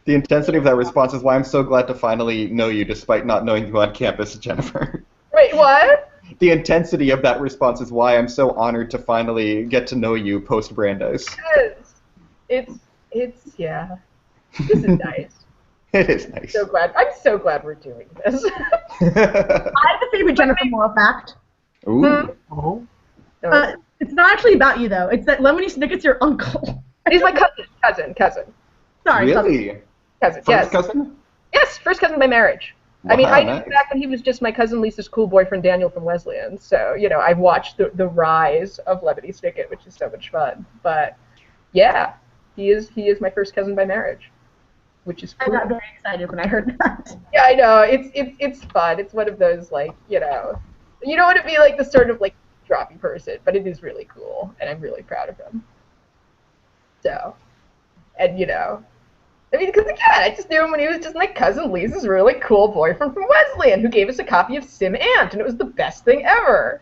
The intensity of that response is why I'm so glad to finally know you despite not knowing you on campus, Jennifer. Wait, what? The intensity of that response is why I'm so honored to finally get to know you post-Brandeis. It's yeah. This is nice. It is nice. I'm so glad we're doing this. I have a favorite Jennifer Moore fact. Ooh. Oh. It's not actually about you, though. It's that Lemony Snicket's your uncle. He's my cousin. Sorry, really? Cousin, First yes. cousin? Yes, first cousin by marriage. Wow, I mean, I knew nice. back when he was just my cousin Lisa's cool boyfriend Daniel from Wesleyan. So, I've watched the rise of Lemony Snicket, which is so much fun. But yeah, he is my first cousin by marriage, which is cool. I got very excited when I heard that. Yeah, I know. It's fun. It's one of those, like, you don't want to be like the sort of like droppy person, but it is really cool, and I'm really proud of him. So, and I mean, because again, I just knew him when he was just my cousin Lisa's really cool boyfriend from Wesleyan who gave us a copy of Sim Ant, and it was the best thing ever.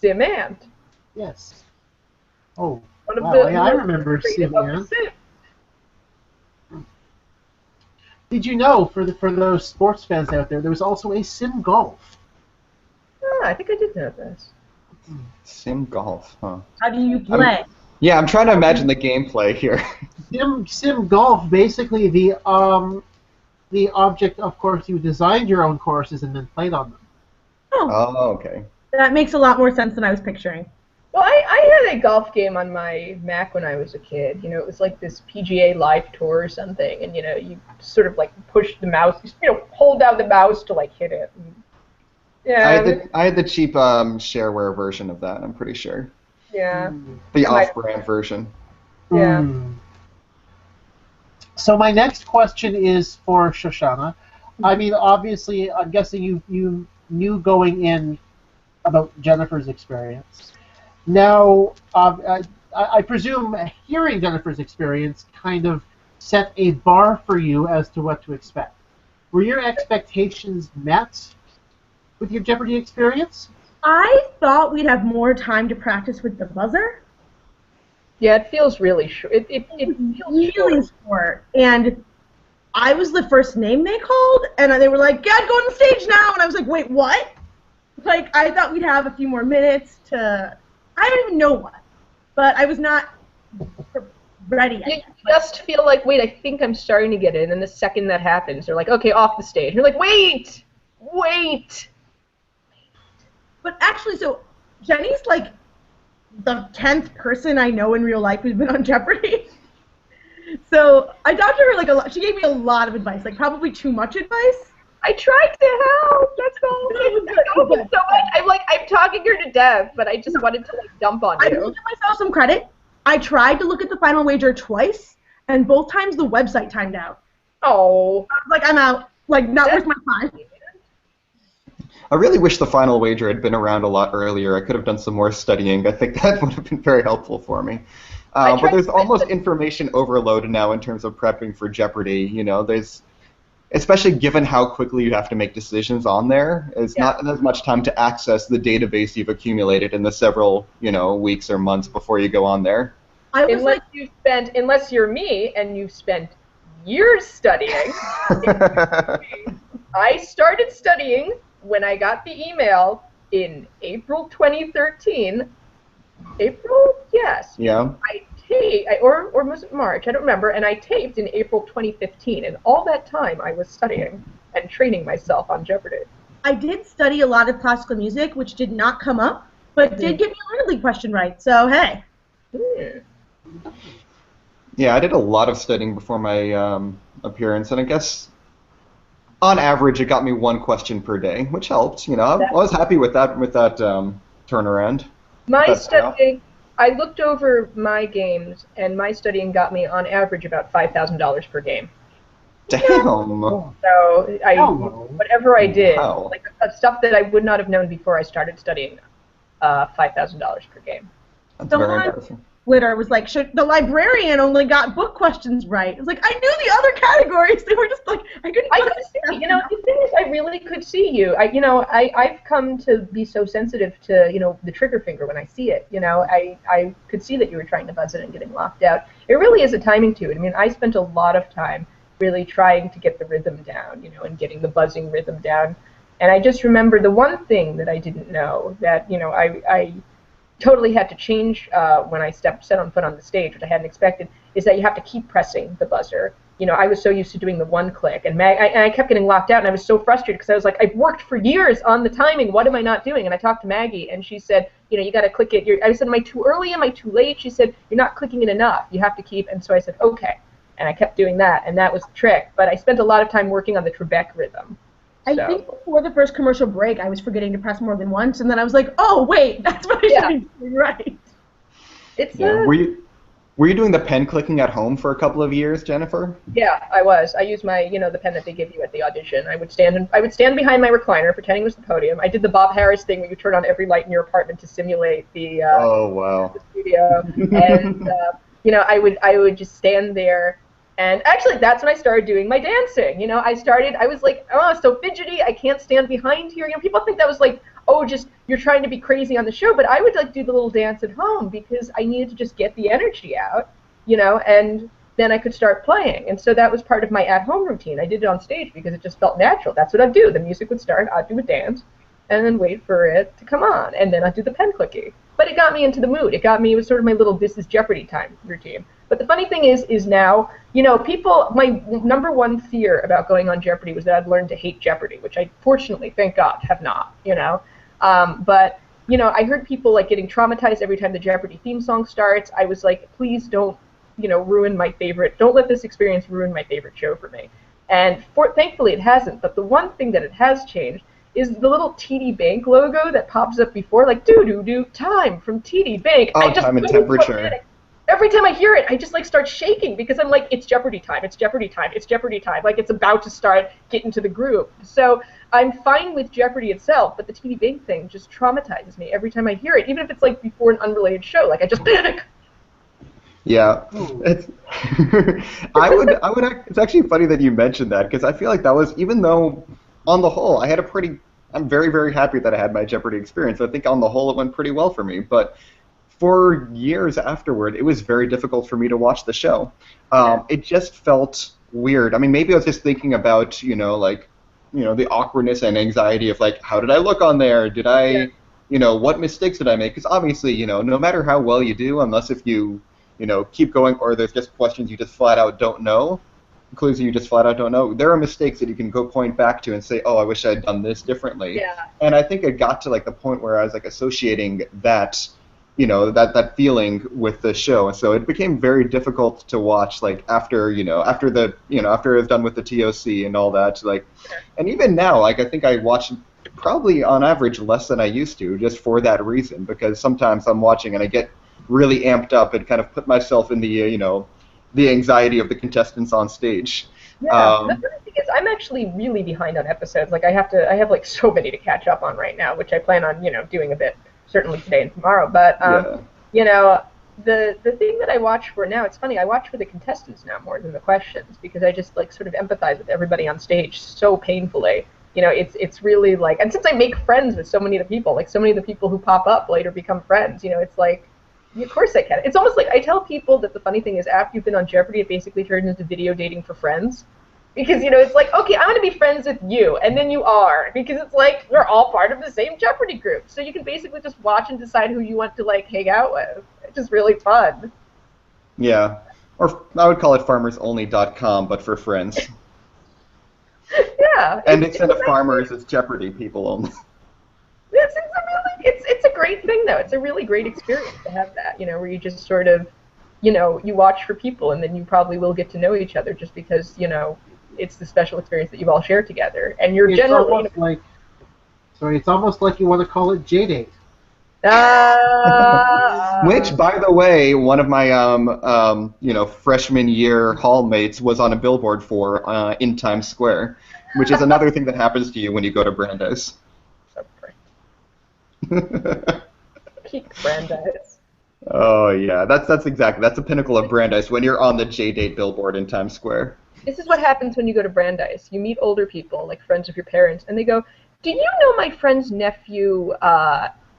Sim Ant. Yes. Oh, One of wow, the I most remember creative Sim of the Ant. Sims. Did you know, for those sports fans out there was also a Sim Golf? I think I did know this. Sim golf, huh? How do you play? Yeah, I'm trying to imagine the gameplay here. Sim Golf, basically the object, of course, you designed your own courses and then played on them. Oh, okay. That makes a lot more sense than I was picturing. Well, I had a golf game on my Mac when I was a kid. It was like this PGA Live Tour or something, and you sort of like push the mouse, hold down the mouse to like hit it. And, yeah. I had the cheap shareware version of that, I'm pretty sure. Yeah. The off-brand version. Yeah. So my next question is for Shoshana. I mean, obviously, I'm guessing you knew going in about Jennifer's experience. Now, I presume hearing Jennifer's experience kind of set a bar for you as to what to expect. Were your expectations met with your Jeopardy experience? I thought we'd have more time to practice with the buzzer. Yeah, it feels really short. It feels Really short. And I was the first name they called, and they were like, "Dad, go on the stage now!" And I was like, "Wait, what?" Like, I thought we'd have a few more minutes to... I don't even know what. But I was not ready yet. You just feel like, wait, I think I'm starting to get in, and the second that happens, they're like, okay, off the stage. And you're like, wait! But actually, so Jenny's like the 10th person I know in real life who's been on Jeopardy. So I talked to her like a lot. She gave me a lot of advice, like probably too much advice. I tried to help. That's all. So much. I'm talking her to death, but I just wanted to like dump on I you. will give myself some credit. I tried to look at the final wager twice, and both times the website timed out. Oh. I was like, I'm out. Like, not worth my time. I really wish the final wager had been around a lot earlier. I could have done some more studying. I think that would have been very helpful for me. But there's almost information overload now in terms of prepping for Jeopardy. There's, especially given how quickly you have to make decisions on there, it's not as much time to access the database you've accumulated in the several, weeks or months before you go on there. Unless you're me and you've spent years studying. I started studying when I got the email in April 2013. April? Yes. Yeah. Or was it March? I don't remember. And I taped in April 2015. And all that time I was studying and training myself on Jeopardy. I did study a lot of classical music, which did not come up, but did get me a Leonard League question right. So, hey. Yeah, I did a lot of studying before my appearance, and I guess on average it got me one question per day, which helped. I was happy with that turnaround, with My that payoff. studying, I looked over my games, and my studying got me on average about $5,000 per game. Damn. Oh, So hello. whatever I did, Wow. like stuff that I would not have known before I started studying, $5,000 per game. That's very Someone on embarrassing. Twitter was like, the librarian only got book questions right. It's like, I knew the other categories. They were just like, I couldn't I put could see, it. the thing is, I really could see you. I've come to be so sensitive to, the trigger finger when I see it. I could see that you were trying to buzz it and getting locked out. It really is a timing to it. I mean, I spent a lot of time really trying to get the rhythm down, and getting the buzzing rhythm down. And I just remember the one thing that I didn't know that, I totally had to change when I set on foot on the stage, which I hadn't expected, is that you have to keep pressing the buzzer. I was so used to doing the one click, and I kept getting locked out, and I was so frustrated because I was like, I've worked for years on the timing. What am I not doing? And I talked to Maggie, and she said, you got to click it. I said, am I too early? Am I too late? She said, you're not clicking it enough. You have to keep. And so I said, okay. And I kept doing that, and that was the trick. But I spent a lot of time working on the Trebek rhythm. I think before the first commercial break, I was forgetting to press more than once, and then I was like, oh, wait, that's what I should be doing right. It's Yeah. Were you doing the pen clicking at home for a couple of years, Jennifer? Yeah, I was. I used my, the pen that they give you at the audition. I would stand behind my recliner, pretending it was the podium. I did the Bob Harris thing where you turn on every light in your apartment to simulate the Oh, wow. the studio, and I would just stand there. And actually, that's when I started doing my dancing. I was like, oh, so fidgety, I can't stand behind here. People think that was like, oh, just you're trying to be crazy on the show. But I would like do the little dance at home because I needed to just get the energy out, and then I could start playing. And so that was part of my at-home routine. I did it on stage because it just felt natural. That's what I'd do. The music would start, I'd do a dance, and then wait for it to come on, and then I'd do the pen clicking. But it got me into the mood. It was sort of my little This Is Jeopardy time routine. But the funny thing is now, my number one fear about going on Jeopardy was that I'd learned to hate Jeopardy, which I fortunately, thank God, have not, But, I heard people like getting traumatized every time the Jeopardy theme song starts. I was like, please don't, ruin my favorite, don't let this experience ruin my favorite show for me. And thankfully it hasn't, but the one thing that it has changed is the little TD Bank logo that pops up before, like, doo-doo-doo, time from TD Bank. Oh, time and temperature. Every time I hear it, I just like start shaking because I'm like, it's Jeopardy time, it's Jeopardy time, it's Jeopardy time. Like it's about to start getting to the groove. So I'm fine with Jeopardy itself, but the TD Bank thing just traumatizes me every time I hear it, even if it's like before an unrelated show. Like I just panic. Yeah, it's. It's actually funny that you mentioned that because I feel like that was, even though on the whole I'm very, very happy that I had my Jeopardy experience. I think on the whole it went pretty well for me, but for years afterward, it was very difficult for me to watch the show. It just felt weird. I mean, maybe I was just thinking about, the awkwardness and anxiety of, like, how did I look on there? Did I, what mistakes did I make? Because obviously, no matter how well you do, unless if you, keep going or there's just questions you just flat out don't know, clues you just flat out don't know, there are mistakes that you can go point back to and say, oh, I wish I had done this differently. Yeah. And I think it got to, like, the point where I was, like, associating that that feeling with the show, and so it became very difficult to watch. Like after I was done with the TOC and all that, like, and even now, like I think I watch probably on average less than I used to, just for that reason, because sometimes I'm watching and I get really amped up and kind of put myself in the the anxiety of the contestants on stage. Yeah, the funny thing is, I'm actually really behind on episodes. Like I have like so many to catch up on right now, which I plan on doing a bit. Certainly today and tomorrow, but the thing that I watch for now, it's funny, I watch for the contestants now more than the questions because I just like sort of empathize with everybody on stage so painfully. It's really like, and since I make friends with so many of the people, like so many of the people who pop up later become friends, it's like, of course I can. It's almost like I tell people that the funny thing is after you've been on Jeopardy, it basically turns into video dating for friends. Because, it's like, okay, I'm going to be friends with you, and then you are. Because it's like, we're all part of the same Jeopardy group. So you can basically just watch and decide who you want to, like, hang out with. It's just really fun. Yeah. Or I would call it farmersonly.com, but for friends. Yeah. And instead of farmers, it's Jeopardy people only. It's a great thing, though. It's a really great experience to have that, where you just sort of, you know, you watch for people, and then you probably will get to know each other just because, you know, it's the special experience that you've all shared together, and you're It's generally almost like, sorry, it's almost like you want to call it J-date. Which, by the way, one of my freshman year hallmates was on a billboard for in Times Square, which is another thing that happens to you when you go to Brandeis. Peak Brandeis. Oh yeah, that's the pinnacle of Brandeis when you're on the J-date billboard in Times Square. This is what happens when you go to Brandeis. You meet older people, like friends of your parents, and they go, "Do you know my friend's nephew,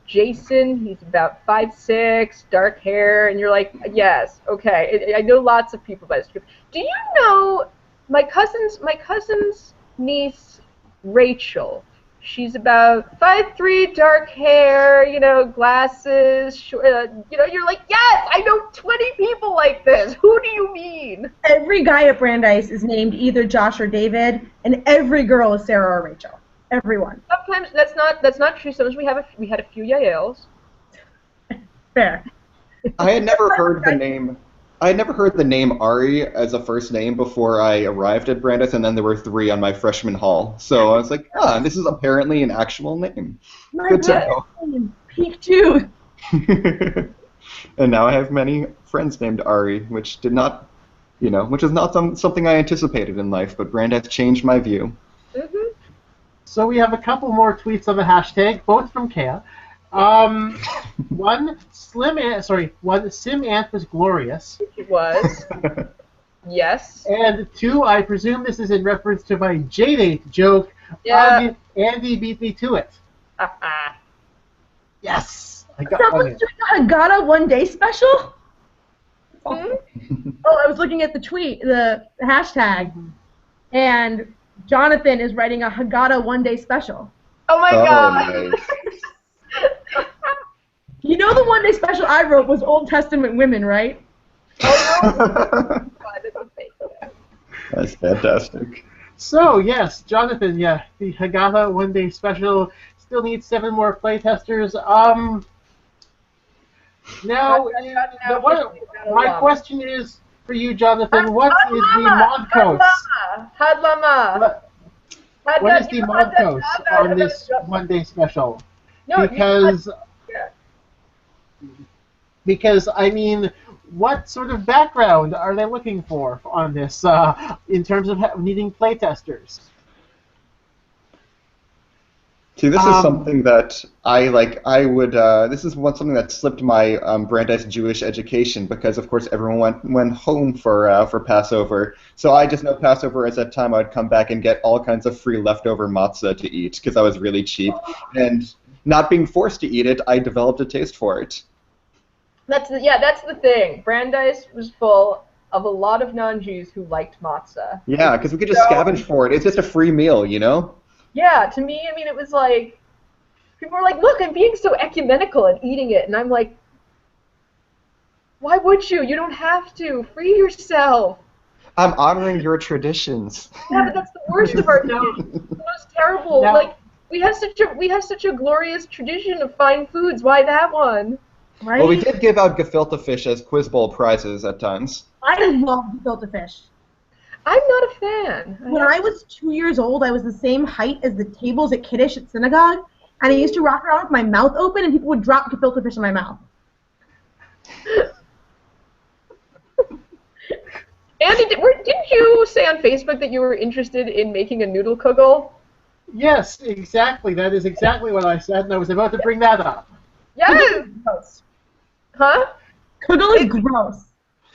Jason? He's about 5'6", dark hair," and you're like, "Yes, okay. I know lots of people by this trip. Do you know my cousin's niece, Rachel? She's about 5'3", dark hair, you know, glasses, you know." You're like, "Yes, I know 20 people like this. Who do you mean?" Every guy at Brandeis is named either Josh or David, and every girl is Sarah or Rachel. Everyone. Sometimes that's not true. Sometimes we had a few Yaels. Fair. I had never heard the name Ari as a first name before I arrived at Brandeis, and then there were 3 on my freshman hall. So I was like, this is apparently an actual name. Good to know. Peak too. And now I have many friends named Ari, which is not something I anticipated in life, but Brandeis changed my view. Mm-hmm. So we have a couple more tweets on the hashtag, both from Kea. One SimAnth was glorious. It was. Yes. And 2, I presume this is in reference to my J-date joke. Yeah. Andy beat me to it. Yes. I got Someone's doing a Haggadah one-day special? Mm-hmm. Oh, I was looking at the tweet, the hashtag, and Jonathan is writing a Haggadah one-day special. Oh my God. Nice. You know the one-day special I wrote was Old Testament women, right? Oh, That's fantastic. So, yes, Jonathan, the Haggadah one-day special still needs 7 more playtesters. Now, my question is for you, Jonathan, what is the mod coast? Hadlama. What is the mod coast on this one-day special? Because, I mean, what sort of background are they looking for on this in terms of needing playtesters? See, this is something that this is something that slipped my Brandeis Jewish education because, of course, everyone went home for Passover. So I just know Passover as that time I would come back and get all kinds of free leftover matzah to eat because I was really cheap. And not being forced to eat it, I developed a taste for it. That's the thing. Brandeis was full of a lot of non-Jews who liked matzah. Yeah, because we could just scavenge for it. It's just a free meal, you know? Yeah, to me, I mean, it was like, people were like, "Look, I'm being so ecumenical and eating it," and I'm like, why would you? You don't have to. Free yourself. I'm honoring your traditions. Yeah, but that's the worst of our traditions. It's the most terrible. No. Like, we have such a glorious tradition of fine foods. Why that one? Right? Well, we did give out gefilte fish as quiz bowl prizes at times. I love gefilte fish. I'm not a fan. When I was 2 years old, I was the same height as the tables at Kiddush at synagogue, and I used to rock around with my mouth open, and people would drop gefilte fish in my mouth. Andy, didn't you say on Facebook that you were interested in making a noodle kugel? Yes, exactly. That is exactly what I said, and I was about to bring that up. Yes. Gross. Huh? Kugel is gross.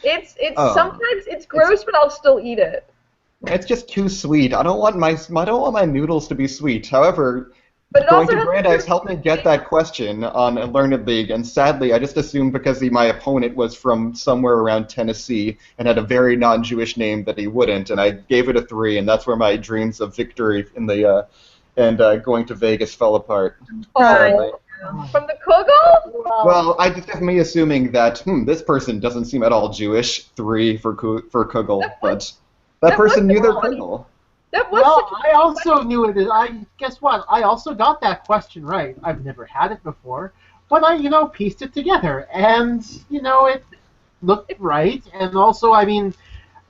It's sometimes it's gross, but I'll still eat it. It's just too sweet. I don't want my noodles to be sweet. However, But it going also to has Brandeis helped me get that question on a Learned League, and sadly, I just assumed because my opponent was from somewhere around Tennessee and had a very non-Jewish name that he wouldn't, and I gave it a 3, and that's where my dreams of victory in the going to Vegas fell apart. Sadly. From the kugel? Well, I just have me assuming that this person doesn't seem at all Jewish. 3 for kugel, but that person knew their kugel. That was Well, I also knew it. Guess what? I also got that question right. I've never had it before, but I, pieced it together, and looked right, and also, I mean,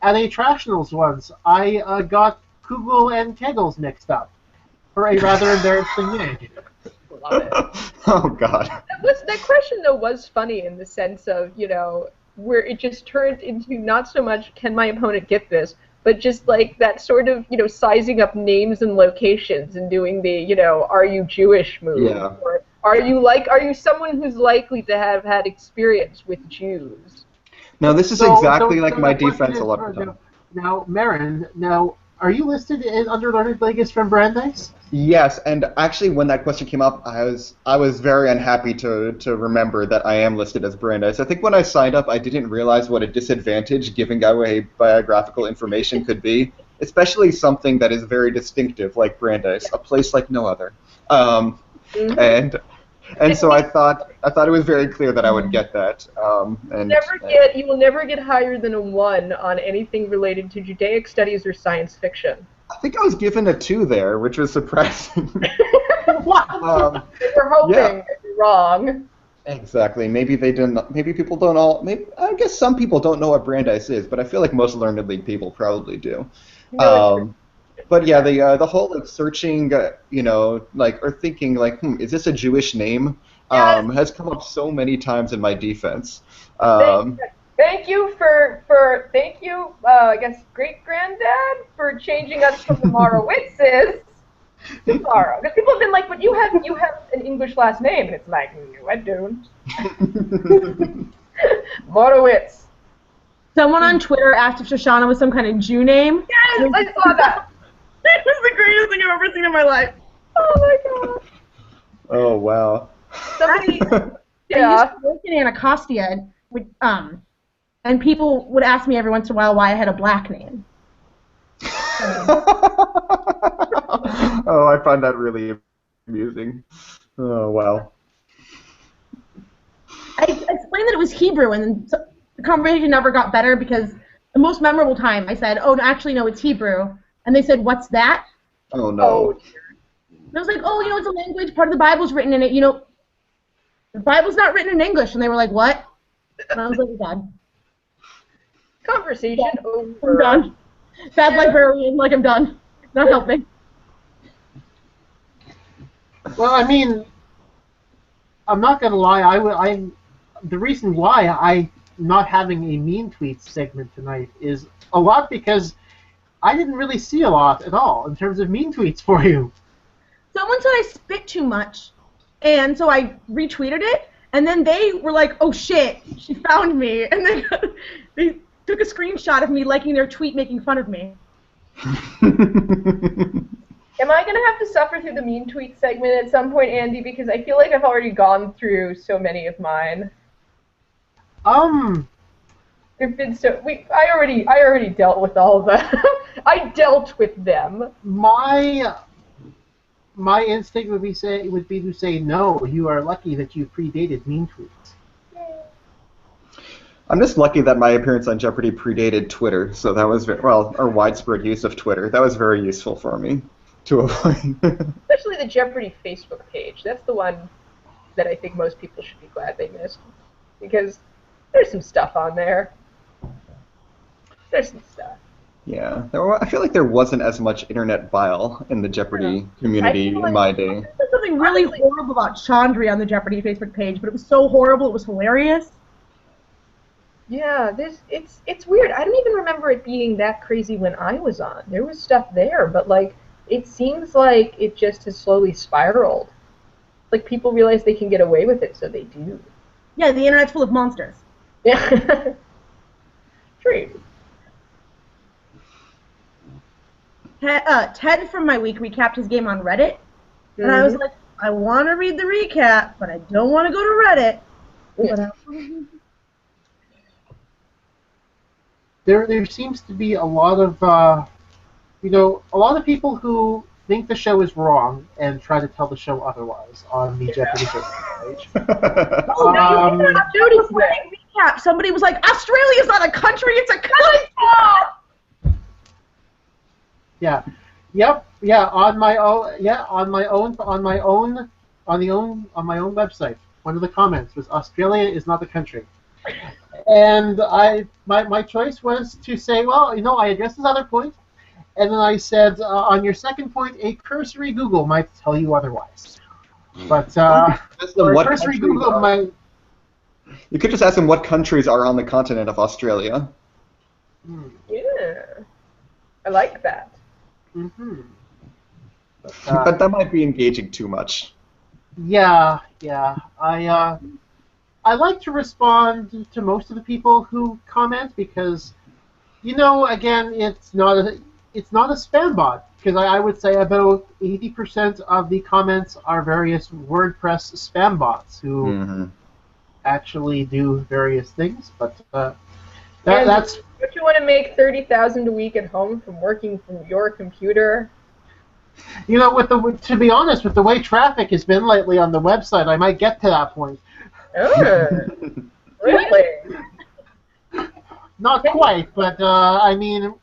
at a Trashtionals once, I got Kugel and Kegels mixed up for a rather embarrassing name. Love it. Oh God. That question though was funny in the sense of, where it just turned into not so much can my opponent get this, but just like that sort of, sizing up names and locations and doing the, are you Jewish move? Yeah. Or are you someone who's likely to have had experience with Jews? No, this is exactly like my the question defense is, a lot of the time. Now, Marin, are you listed under Learned Vegas from Brandeis? Yes, and actually, when that question came up, I was very unhappy to remember that I am listed as Brandeis. I think when I signed up, I didn't realize what a disadvantage giving away biographical information could be, especially something that is very distinctive, like Brandeis, a place like no other. And so I thought it was very clear that I would get that. You will never get higher than a 1 on anything related to Judaic studies or science fiction. I think I was given a 2 there, which was surprising. Wow. We're hoping you're wrong. Exactly. Maybe they didn't. Maybe people don't all. Maybe I guess some people don't know what Brandeis is, but I feel like most Learned League people probably do. But yeah, the whole like searching, or thinking like, is this a Jewish name? Yes. Has come up so many times in my defense. Thank you, I guess, great-granddad for changing us from the Morowitzes to Maro. Because people have been like, but you have an English last name, and it's like, no, I don't. Morowitz. Someone on Twitter asked if Shoshana was some kind of Jew name. Yes, I saw that. It was the greatest thing I've ever seen in my life. Oh my god. Oh wow. Somebody. I used to work in Anacostia, and people would ask me every once in a while why I had a black name. Oh, I find that really amusing. Oh wow. I explained that it was Hebrew, and the conversation never got better because the most memorable time I said, "Oh, actually, no, it's Hebrew," and they said, "What's that?" Oh no. And I was like, "Oh, it's a language. Part of the Bible's written in it. The Bible's not written in English." And they were like, "What?" And I was like, "Done." Conversation over. I'm done. Bad librarian, like I'm done. Not helping. Well, I mean, I'm not gonna lie. The reason why I'm not having a mean tweets segment tonight is a lot because I didn't really see a lot at all in terms of mean tweets for you. Someone said I spit too much, and so I retweeted it, and then they were like, "Oh shit, she found me," and then they took a screenshot of me liking their tweet making fun of me. Am I going to have to suffer through the mean tweet segment at some point, Andy? Because I feel like I've already gone through so many of mine. There've been I already dealt with all of them. I dealt with them. My instinct would be to say no. You are lucky that you predated mean tweets. I'm just lucky that my appearance on Jeopardy predated Twitter, so that was or widespread use of Twitter. That was very useful for me to avoid. Especially the Jeopardy Facebook page. That's the one that I think most people should be glad they missed, because there's some stuff on there. There's some stuff. Yeah, I feel like there wasn't as much internet bile in the Jeopardy community in my day. There's something really horrible about Chandri on the Jeopardy Facebook page, but it was so horrible it was hilarious. Yeah, it's weird. I don't even remember it being that crazy when I was on. There was stuff there, but like it seems like it just has slowly spiraled. Like people realize they can get away with it, so they do. Yeah, the internet's full of monsters. Yeah. True. Ted from my week recapped his game on Reddit, and I was like, I want to read the recap, but I don't want to go to Reddit. Yeah. There seems to be a lot of a lot of people who think the show is wrong and try to tell the show otherwise on the Jeopardy Facebook page. Notice that. Recap. Somebody was like, Australia's not a country, it's a country. Yeah. Yep. Yeah. On my own website. One of the comments was Australia is not a country. And my choice was to say, well, I addressed this other point, and then I said, on your second point, a cursory Google might tell you otherwise. But or a cursory Google might. You could just ask them what countries are on the continent of Australia. Yeah, I like that. Mm-hmm. But that might be engaging too much. Yeah. I like to respond to most of the people who comment because, again, it's not a spam bot, because I would say about 80% of the comments are various WordPress spam bots who actually do various things. But that's. Don't you want to make $30,000 a week at home from working from your computer? To be honest, with the way traffic has been lately on the website, I might get to that point. Oh, really? Not quite, but I mean,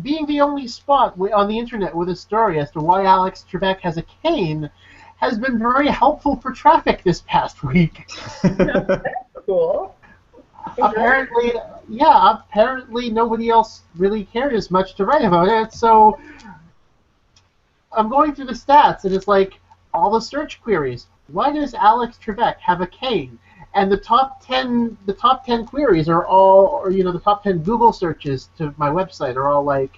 being the only spot on the internet with a story as to why Alex Trebek has a cane has been very helpful for traffic this past week. That's cool. Apparently nobody else really cares much to write about it, so I'm going through the stats, and it's like all the search queries. Why does Alex Trebek have a cane? And the top 10 queries are all, or the top 10 Google searches to my website are all like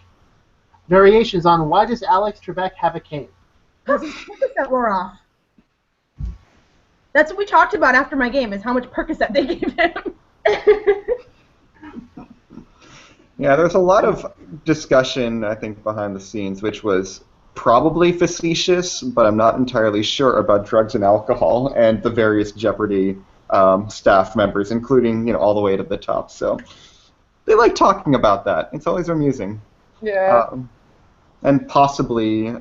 variations on why does Alex Trebek have a cane? Because his Percocet wore off. That's what we talked about after my game, is how much Percocet they gave him. Yeah, there's a lot of discussion, I think, behind the scenes, which was probably facetious, but I'm not entirely sure about drugs and alcohol and the various Jeopardy staff members, including all the way to the top. So they like talking about that. It's always amusing. Yeah. And possibly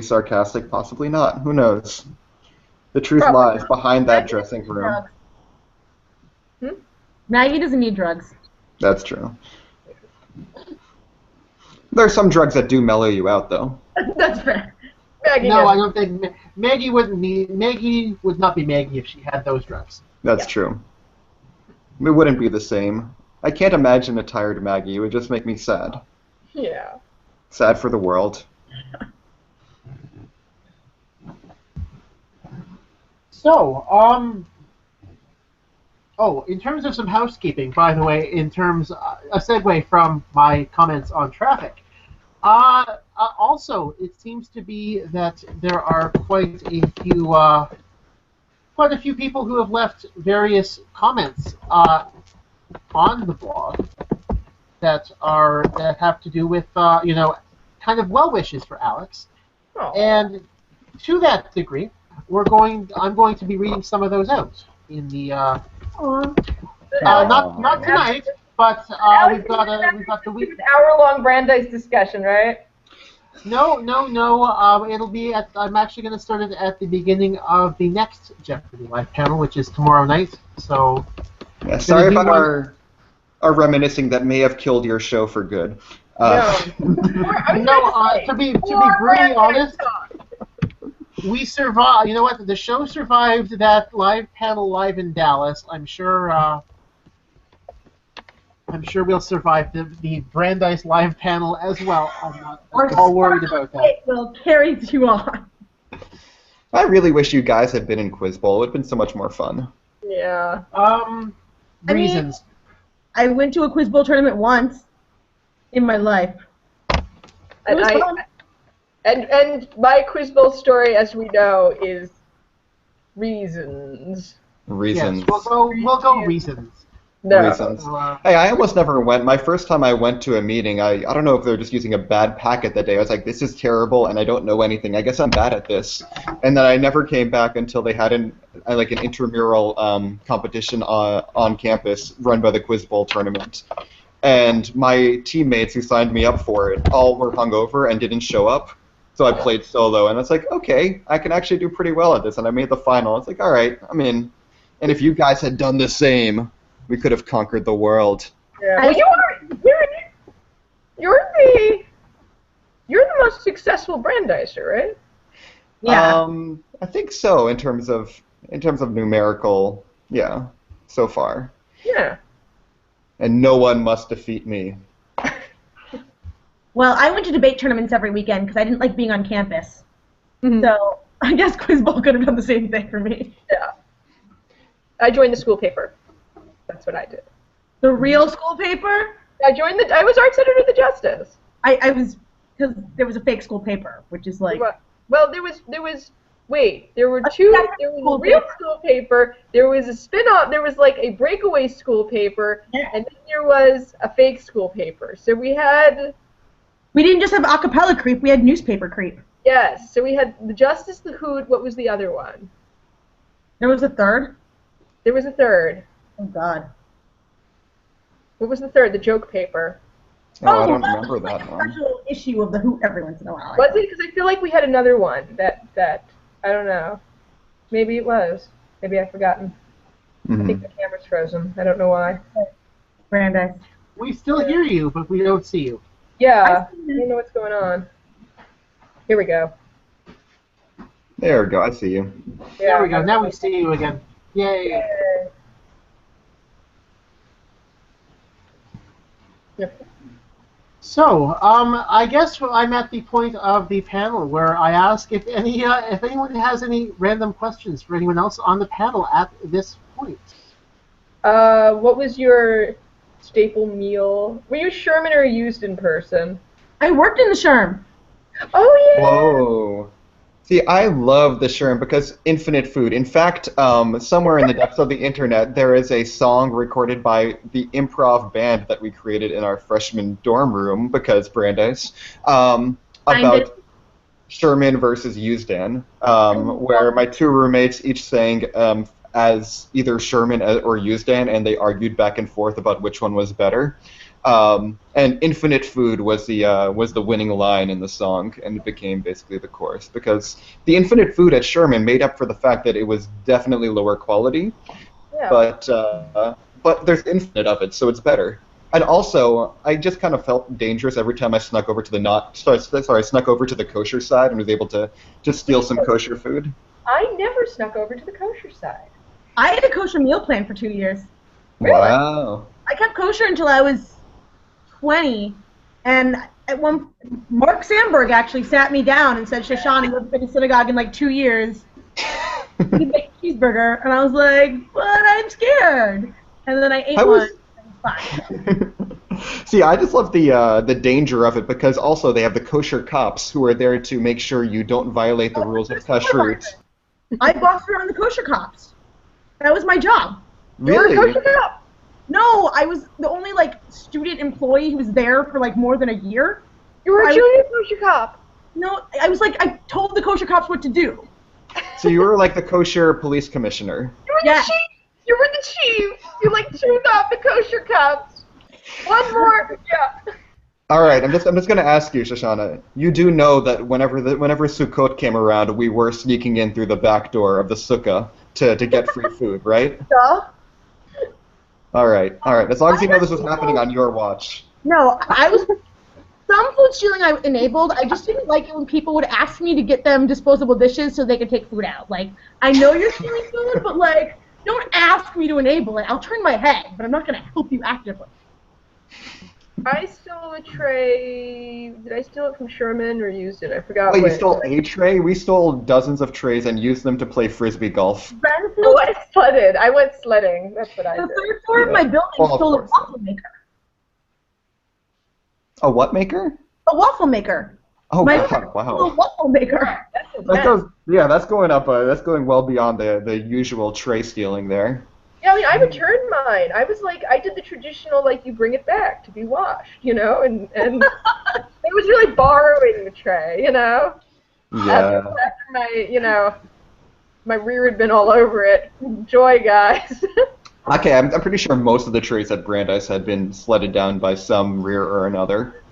sarcastic, possibly not. Who knows? The truth lies behind that dressing room. Maggie doesn't need drugs. That's true. There are some drugs that do mellow you out, though. That's fair. Maggie I don't think Maggie would not be Maggie if she had those drugs. That's true. It wouldn't be the same. I can't imagine a tired Maggie. It would just make me sad. Yeah. Sad for the world. So, in terms of some housekeeping, by the way, a segue from my comments on traffic. Also, it seems to be that there are quite a few people who have left various comments on the blog that have to do with kind of well wishes for Alex. Oh. And to that degree, I'm going to be reading some of those out in the not tonight, but we've got the week. Hour-long Brandeis discussion, right? No. It'll be I'm actually going to start it at the beginning of the next Jeopardy live panel, which is tomorrow night. So. Yeah, sorry about our reminiscing that may have killed your show for good. To be brutally honest, we survived. You know what? The show survived that live panel live in Dallas. I'm sure we'll survive the Brandeis live panel as well. I'm not at all worried about that. It will carry you on. I really wish you guys had been in Quiz Bowl. It would have been so much more fun. Yeah. Reasons. I went to a Quiz Bowl tournament once in my life. It was fun. And my Quiz Bowl story, as we know, is reasons. Reasons. Yes, we'll go reasons. No. Reasons. Hey, I almost never went. My first time I went to a meeting, I don't know if they're just using a bad packet that day. I was like, this is terrible, and I don't know anything. I guess I'm bad at this. And then I never came back until they had an intramural competition on campus run by the Quiz Bowl tournament. And my teammates who signed me up for it all were hungover and didn't show up. So I played solo, and I was like, okay, I can actually do pretty well at this. And I made the final. It's like, all right, I'm in. And if you guys had done the same, we could have conquered the world. Yeah. Well, you're the most successful Brandeiser, right? Yeah. I think so in terms of numerical, yeah, so far. Yeah. and no one must defeat me. Well, I went to debate tournaments every weekend because I didn't like being on campus. So I guess Quiz Bowl could have done the same thing for me. Yeah. I joined the school paper. That's what I did. The real school paper? I was art editor of the Justice. I was, because there was a fake school paper, which is like... Well, there were two, there was a real school paper, there was a spin-off, there was like a breakaway school paper, and then there was a fake school paper. So we didn't just have a cappella creep, we had newspaper creep. Yes, so we had the Justice, the Hoot, what was the other one? There was a third? There was a third. Oh, God. What was the third? The joke paper. Oh, I don't remember that one. Like a special issue of the Hoot every once in a while. Was it? Because I feel like we had another one that I don't know. Maybe it was. Maybe I've forgotten. I think the camera's frozen. I don't know why. Brandeis. We still hear you, but we don't see you. Yeah. I don't know what's going on. Here we go. There we go. I see you. There we go. Now we see you again. Yay. Yay. Yep. So, I guess I'm at the point of the panel where I ask if anyone has any random questions for anyone else on the panel at this point. What was your staple meal? Were you Sherman or used in person? I worked in the Sherm. Oh, yeah! Whoa. See, I love the Sherm because infinite food. In fact, somewhere in the depths of the internet, there is a song recorded by the improv band that we created in our freshman dorm room, because Brandeis, about Sherman versus Usdan, where my two roommates each sang as either Sherman or Usdan, and they argued back and forth about which one was better. And infinite food was the winning line in the song, and it became basically the chorus, because the infinite food at Sherman made up for the fact that it was definitely lower quality, but there's infinite of it, so it's better. And also, I just kind of felt dangerous every time I snuck over to the kosher side and was able to just steal some kosher food. I never snuck over to the kosher side. I had a kosher meal plan for 2 years. Really? Wow. I kept kosher until I was 20, and at Mark Sandberg actually sat me down and said, "Shoshana, you haven't been to synagogue in like 2 years. You make a cheeseburger," and I was like, "But I'm scared." And then I ate one. And fine. See, I just love the danger of it, because also they have the kosher cops who are there to make sure you don't violate the rules of kashrut. I bossed around the kosher cops. That was my job. Really? You were a kosher cop? No, I was the only student employee who was there for more than a year. You were a junior kosher cop? No, I was I told the kosher cops what to do. So you were like the kosher police commissioner. You were the chief. You were the chief. You tuned off the kosher cops. One more. Yeah. All right, I'm just gonna ask you, Shoshana. You do know that whenever Sukkot came around, we were sneaking in through the back door of the sukkah to get free food, right? Duh. All right. As long as you know this was happening on your watch. No, some food stealing I enabled. I just didn't like it when people would ask me to get them disposable dishes so they could take food out. I know you're stealing food, but don't ask me to enable it. I'll turn my head, but I'm not gonna help you actively. I stole a tray. Did I steal it from Sherman or used it? I forgot. Wait, you stole a tray? We stole dozens of trays and used them to play frisbee golf. Oh, I sledded. I went sledding. That's what I did. The third floor of my building stole a waffle maker. A what maker? A waffle maker. Oh, wow. Wow. A waffle maker. That's going up. That's going well beyond the usual tray stealing there. Yeah, I returned mine. I was I did the traditional, you bring it back to be washed, and it was really borrowing the tray, Yeah. After my, my rear had been all over it. Enjoy, guys. Okay, I'm pretty sure most of the trays at Brandeis had been sledded down by some rear or another.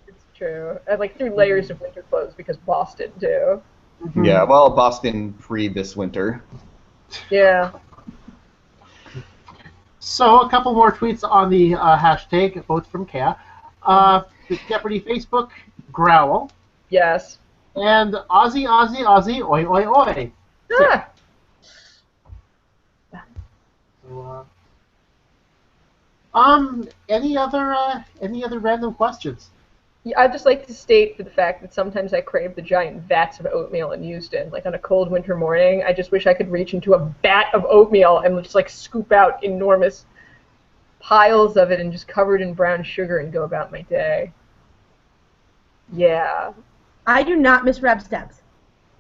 It's true. I threw layers of winter clothes because Boston too. Mm-hmm. Yeah, well, Boston pre this winter. Yeah. So a couple more tweets on the hashtag, both from Kea. The Jeopardy Facebook, Growl. Yes. And Aussie, Aussie, Aussie, oi, oi, oi. Ah. So, Any other random questions? Yeah, I'd just like to state for the fact that sometimes I crave the giant vats of oatmeal in Houston. Like on a cold winter morning, I just wish I could reach into a vat of oatmeal and just like scoop out enormous piles of it and just covered in brown sugar and go about my day. Yeah. I do not miss Reb Steps.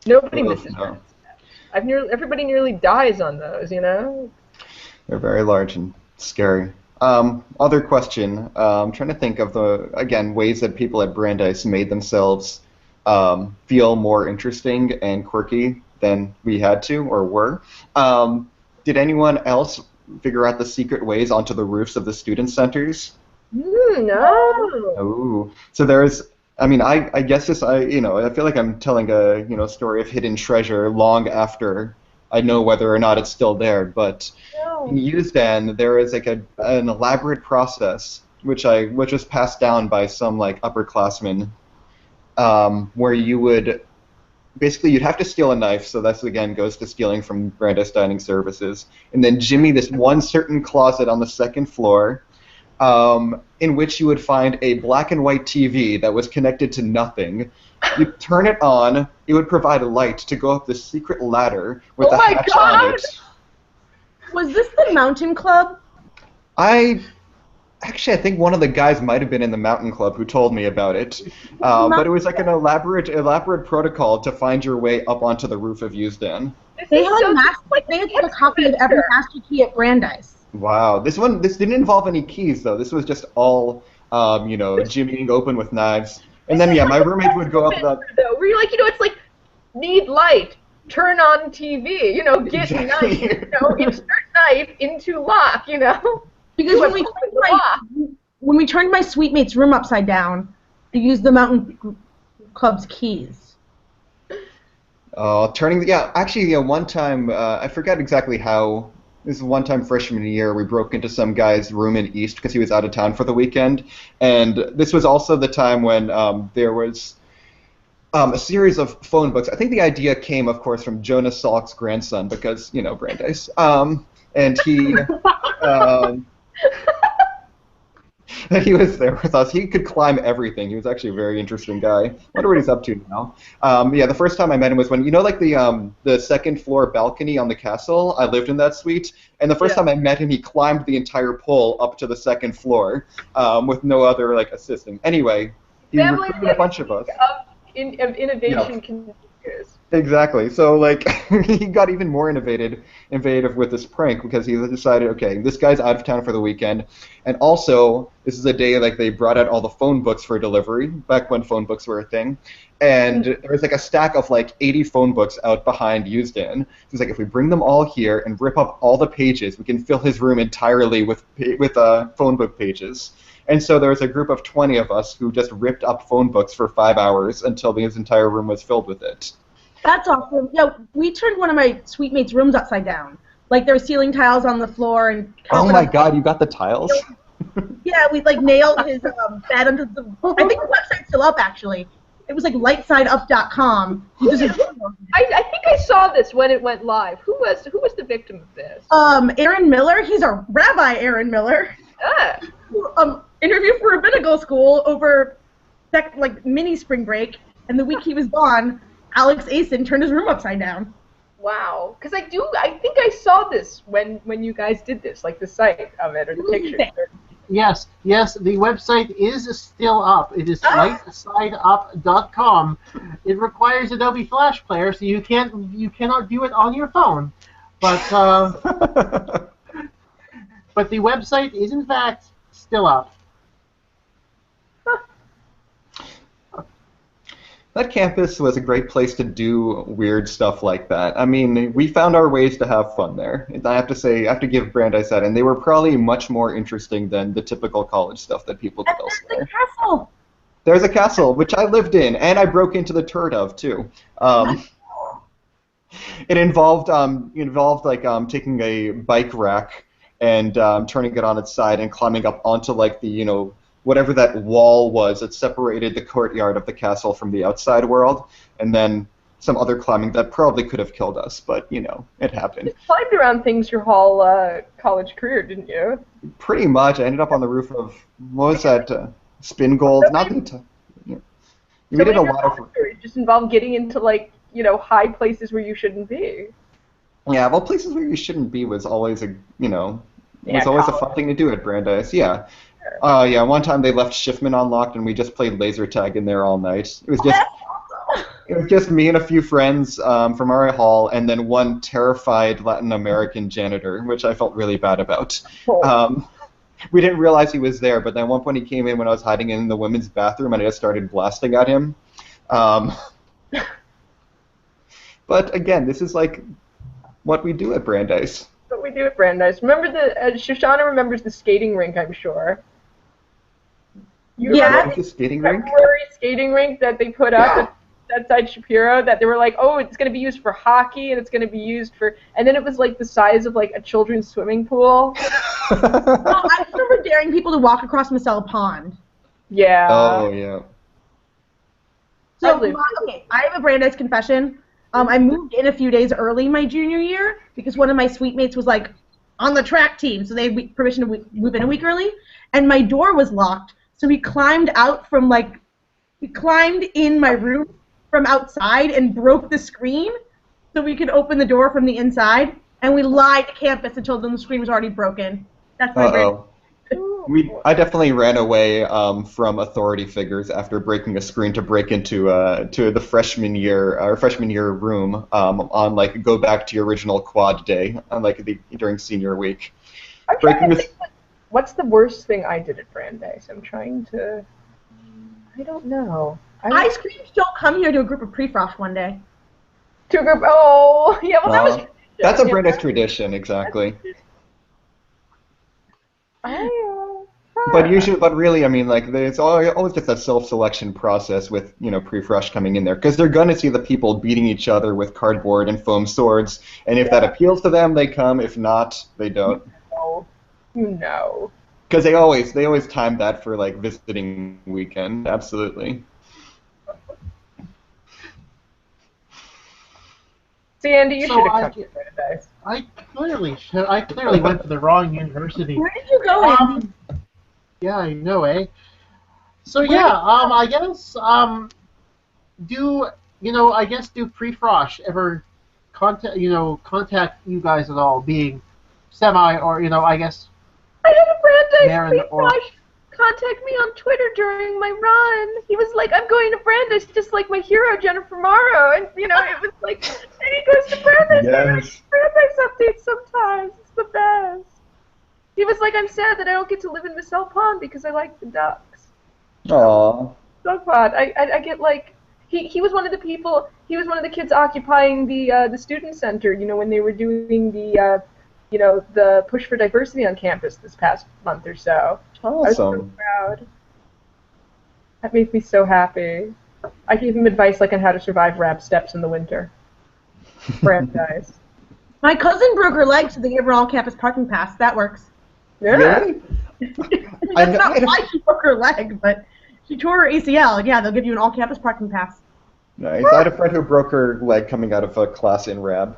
Nobody Oh, misses no. that. Everybody nearly dies on those, you know? They're very large and scary. Other question. I'm trying to think of again, ways that people at Brandeis made themselves feel more interesting and quirky than we had to or were. Did anyone else figure out the secret ways onto the roofs of the student centers? No. Oh, so I guess I feel like I'm telling a story of hidden treasure long after I know whether or not it's still there. But in USDAN, there is like an elaborate process which was passed down by some like upperclassmen, where you'd have to steal a knife. So that's again goes to stealing from Brandeis Dining Services, and then jimmy this one certain closet on the second floor. In which you would find a black and white TV that was connected to nothing. You'd turn it on, it would provide a light to go up this secret ladder with a hatch on it. Was this the Mountain Club? I think one of the guys might have been in the Mountain Club who told me about it. But it was like an elaborate protocol to find your way up onto the roof of USDAN. They had a copy of every master key at Brandeis. Wow, this didn't involve any keys though. This was just all, jimmying open with knives. And then my roommate would go up the. Where you're like, it's like, need light, turn on TV, get Exactly. knife, insert knife into lock, Because when we turned my suite mate's room upside down, we used the Mountain Club's keys. One time, I forgot exactly how. This is one time freshman year, we broke into some guy's room in East because he was out of town for the weekend. And this was also the time when there was a series of phone books. I think the idea came, of course, from Jonas Salk's grandson because, Brandeis. And he... he was there with us. He could climb everything. He was actually a very interesting guy. Wonder what he's up to now. The first time I met him was when the second floor balcony on the castle. I lived in that suite, and the first time I met him, he climbed the entire pole up to the second floor with no other assisting. Anyway, he recruited a bunch of us. Of innovation continues. Exactly. So he got even more innovative with this prank because he decided, okay, this guy's out of town for the weekend, and also this is a day they brought out all the phone books for delivery back when phone books were a thing, and there was a stack of 80 phone books out behind USDAN. So it's if we bring them all here and rip up all the pages, we can fill his room entirely with phone book pages. And so there was a group of 20 of us who just ripped up phone books for 5 hours until his entire room was filled with it. That's awesome. We turned one of my suite mates' rooms upside down. There were ceiling tiles on the floor and. Oh my God! You got the tiles? Yeah, we nailed his bed under the. I think the website's still up actually. It was lightsideup.com. I think I saw this when it went live. Who was the victim of this? Aaron Miller. He's a Rabbi Aaron Miller. Who, interviewed for rabbinical school over mini spring break, and the week he was gone, Alex Asen turned his room upside down. Wow, because I think I saw this when you guys did this, the site of it or the picture. Yes, the website is still up. It is lightsideup.com. It requires Adobe Flash Player, so you cannot view it on your phone. But but the website is in fact still up. That campus was a great place to do weird stuff like that. I mean, we found our ways to have fun there. I have to give Brandeis that, and they were probably much more interesting than the typical college stuff that people did elsewhere. There's a castle. There's a castle, which I lived in, and I broke into the turret of, too. It involved taking a bike rack and turning it on its side and climbing up onto whatever that wall was that separated the courtyard of the castle from the outside world, and then some other climbing that probably could have killed us, but it happened. You climbed around things your whole college career, didn't you? Pretty much. I ended up on the roof of, what was that, Spin Gold? Not the yeah. We So did a many of lot your of, horror stories just involve getting into, like, you know, high places where you shouldn't be. yeah, well, places where you shouldn't be was always a, Yeah, was always a college. fun thing to do at Brandeis, yeah. Sure. Yeah, one time they left Schiffman unlocked and we just played laser tag in there all night. It was just me and a few friends from our hall, and then one terrified Latin American janitor, which I felt really bad about. Cool. We didn't realize he was there, but then at one point he came in when I was hiding in the women's bathroom, and I just started blasting at him. Um, but again, this is like what we do at Brandeis. What we do at Brandeis. Remember Shoshana remembers the skating rink, I'm sure. You Yeah. remember What was the skating the rink? temporary skating rink that they put up outside Shapiro, that they were like, oh, it's going to be used for hockey, and it's going to be used for, and then it was like the size of like a children's swimming pool. No, I remember daring people to walk across Marcel Pond. Yeah. Oh, yeah. So, Lovely. okay, I have a Brandeis confession. I moved in a few days early my junior year because one of my suite mates was like on the track team, so they had permission to move in a week early, and my door was locked, so we climbed in my room from outside and broke the screen so we could open the door from the inside, and we lied to campus until the screen was already broken. That's my Uh-oh. I definitely ran away from authority figures after breaking a screen to break into to the freshman year room on like go back to your original quad day on like during senior week. I'm trying to think, what's the worst thing I did at Brandeis? I'm trying to. I don't know. Ice creams don't come here to a group of pre-frost one day. To a group. Oh, yeah. Well, that was. That's a Brandeis tradition, exactly. But really, I mean, like, it's always just a self-selection process with, pre-fresh coming in there, because they're gonna see the people beating each other with cardboard and foam swords, and if that appeals to them, they come. If not, they don't. No. Because they always time that for like visiting weekend. Absolutely. See, Andy, you So should have come to Brandeis. I clearly went to the wrong university. Where did you go, Andy? Yeah, I know, eh? So yeah, I guess do pre-frosh ever contact you guys at all, being semi or I guess I had a Brandeis or pre-frosh contact me on Twitter during my run. He was like, I'm going to Brandeis, just like my hero Jennifer Morrow, and it was like, and he goes to Brandeis. Yes. Brandeis updates sometimes. It's the best. He was like, I'm sad that I don't get to live in Marcel Pond because I like the ducks. Aww. Dog pod. I get like he was one of the people. He was one of the kids occupying the student center. When they were doing the the push for diversity on campus this past month or so. Awesome. I was so proud. That made me so happy. I gave him advice like on how to survive rab steps in the winter. Brandeis. My cousin broke her leg, so they gave her all-campus parking pass. That works. Yeah. Really? That's not why she broke her leg, but she tore her ACL, and yeah, they'll give you an all-campus parking pass. Nice. I had a friend who broke her leg coming out of a class in Rab.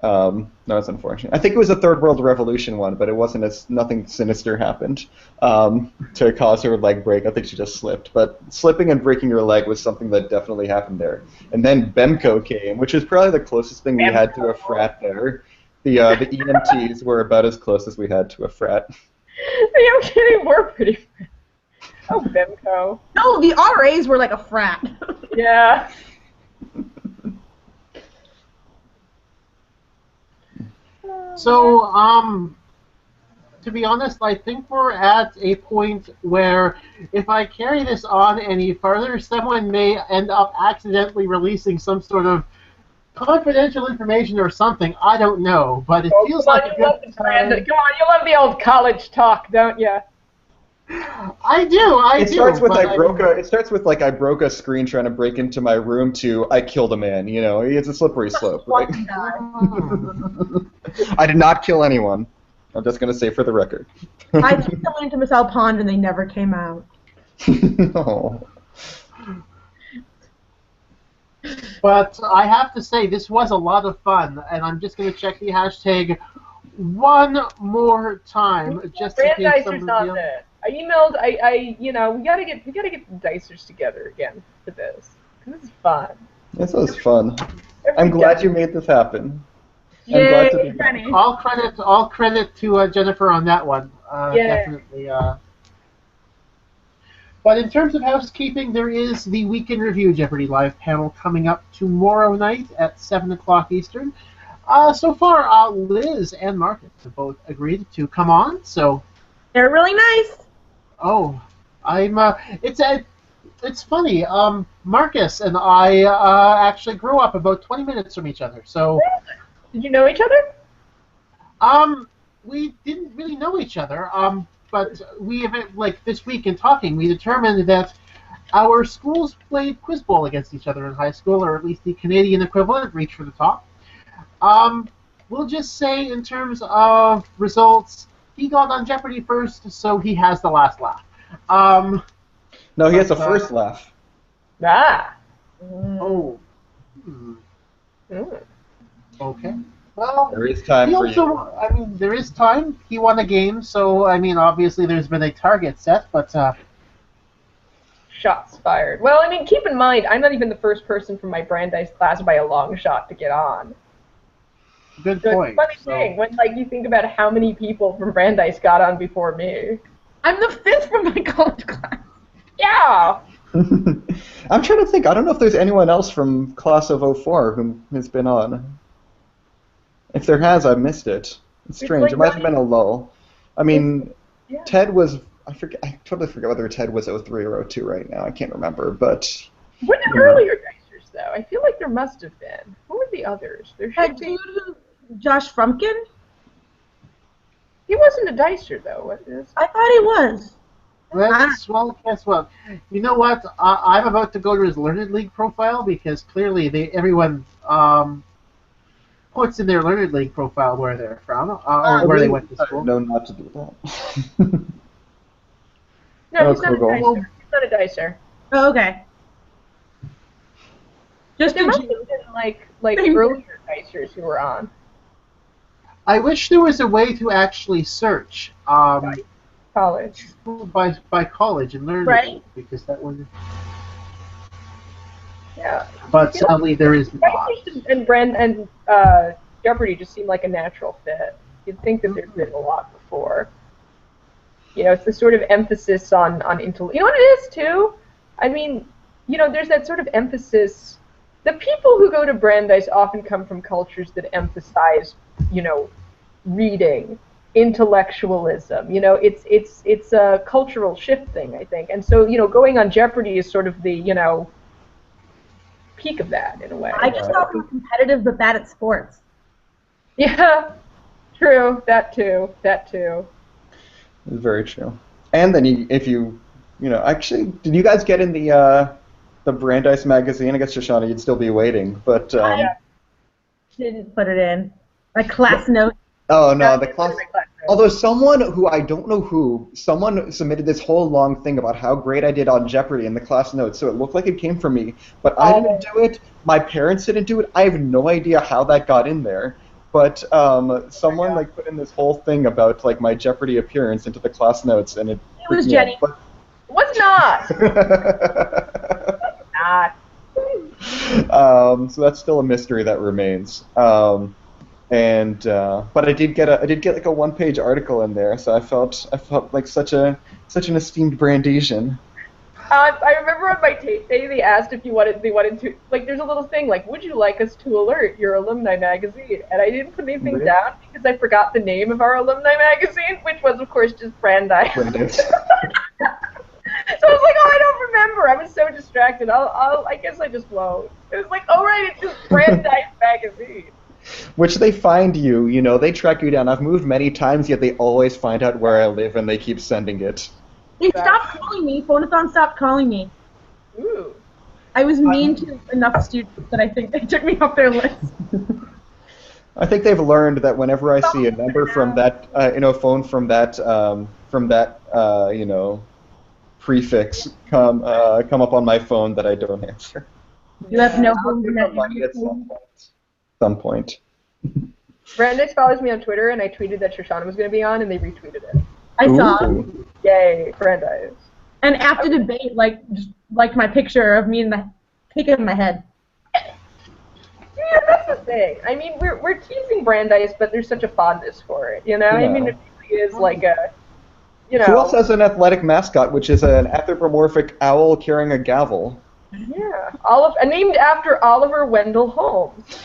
No, it's unfortunate. I think it was a Third World Revolution one, but it wasn't nothing sinister happened to cause her leg break. I think she just slipped. But slipping and breaking your leg was something that definitely happened there. And then BEMCO came, which is probably the closest thing we had to a frat there. The EMTs were about as close as we had to a frat. Are you kidding? We're pretty friends. Oh, BEMCO. No, the RAs were like a frat. Yeah. So, to be honest, I think we're at a point where if I carry this on any further, someone may end up accidentally releasing some sort of confidential information or something. I don't know, but it feels like a good time. Come on, you love the old college talk, don't you? I do. It starts with It starts with like I broke a screen trying to break into my room to I killed a man. It's a slippery slope, right? I did not kill anyone. I'm just gonna say for the record. I took someone into Marcel Pond and they never came out. Oh. But I have to say, this was a lot of fun, and I'm just going to check the hashtag one more time, just in case Brandeis somebody on else... this. I emailed. You know, we gotta get the Dicers together again for this. This is fun. This was fun. Every I'm glad Dicer- you made this happen. I'm Yay, glad to be back. Jenny. All credit to Jennifer on that one. Yeah. Definitely. But in terms of housekeeping, there is the Weekend Review Jeopardy live panel coming up tomorrow night at 7 o'clock Eastern. So far, Liz and Marcus have both agreed to come on. So, They're really nice. oh, I'm. It's funny. Marcus and I actually grew up about 20 minutes from each other. So, Did you know each other? we didn't really know each other. But we have, like, this week in talking, we determined that our schools played Quiz Bowl against each other in high school, or at least the Canadian equivalent, Reach for the Top. We'll just say, in terms of results, he got on Jeopardy first, so he has the last laugh. No, he has the first laugh. Ah. Oh. Hmm. Mm. Okay. Well, There is time he for also, you. I mean, there is time. He won a game, so, I mean, obviously there's been a target set, but, Shots fired. Well, I mean, keep in mind, I'm not even the first person from my Brandeis class by a long shot to get on. good So point. it's a funny thing when, like, you think about how many people from Brandeis got on before me. I'm the 5th from my college class. Yeah. I'm trying to think. I don't know if there's anyone else from class of '04 who has been on. If there has, I missed it. It's strange. like It might have been a lull. I mean, Yeah. Ted was. I totally forget whether Ted was '03 or '02 right now. I can't remember, but. What the earlier Dicers, though? I feel like there must have been. Who were the others? There should be. Josh Frumpkin? He wasn't a Dicer, though. What is? I thought he was. Well, guess what? You know what? I'm about to go to his Learned League profile because clearly everyone puts in their Learned League profile where they're from or where they went to school. No, not to do that. No, he's not a cool. Dicer. He's not a Dicer. Oh, okay. Just There a must have been like earlier Dicers who were on. I wish there was a way to actually search College. by college and learn Right. because that would. Yeah. But sadly, there is not. Dicers and Jeopardy just seem like a natural fit. You'd think that there's been a lot before. You know, it's the sort of emphasis on intellect. You know what it is too? I mean, you know, there's that sort of emphasis. The people who go to Brandeis often come from cultures that emphasize, you know, reading, intellectualism. You know, it's a cultural shift thing, I think. And so, you know, going on Jeopardy is sort of the, you know, peak of that in a way. I just thought we were competitive but bad at sports. Yeah, true. That too. That too. Very true. And then if you know, actually, did you guys get in the Brandeis magazine? I guess Shoshana, you'd still be waiting, but. I didn't put it in. My class note. Oh no, the class. Although someone who I don't know who, someone submitted this whole long thing about how great I did on Jeopardy in the class notes, so it looked like it came from me, but I didn't do it. My parents didn't do it. I have no idea how that got in there. But someone like put in this whole thing about like my Jeopardy appearance into the class notes, and it was Jenny. But... What's not? Not. So that's still a mystery that remains. But I did get like a one-page article in there, so I felt like such an esteemed Brandesian. I remember on my tape day they asked if they wanted to, like, there's a little thing like, would you like us to alert your alumni magazine? And I didn't put anything Really? down because I forgot the name of our alumni magazine, which was of course just Brandeis. Brandeis. So I was like, oh, I don't remember. I was so distracted. I guess I just won't. It was like, oh right, it's just Brandeis magazine. Which they find you, you know, they track you down. I've moved many times, yet they always find out where I live and they keep sending it. They stopped calling me. Phonathon stopped calling me. Ooh. I was mean to enough students that I think they took me off their list. I think they've learned that whenever I see a number from that, phone from that, you know, prefix come up on my phone, that I don't answer. You have no I'll home give them money at some point. Brandeis follows me on Twitter, and I tweeted that Shoshana was going to be on, and they retweeted it. I saw. Ooh. Yay, Brandeis. And after debate, just liked my picture of me in the pick in my head. Yeah, that's the thing. I mean, we're teasing Brandeis, but there's such a fondness for it, you know? I mean, it really is like a, you know. Who else has an athletic mascot, which is an anthropomorphic owl carrying a gavel? Yeah, named after Oliver Wendell Holmes.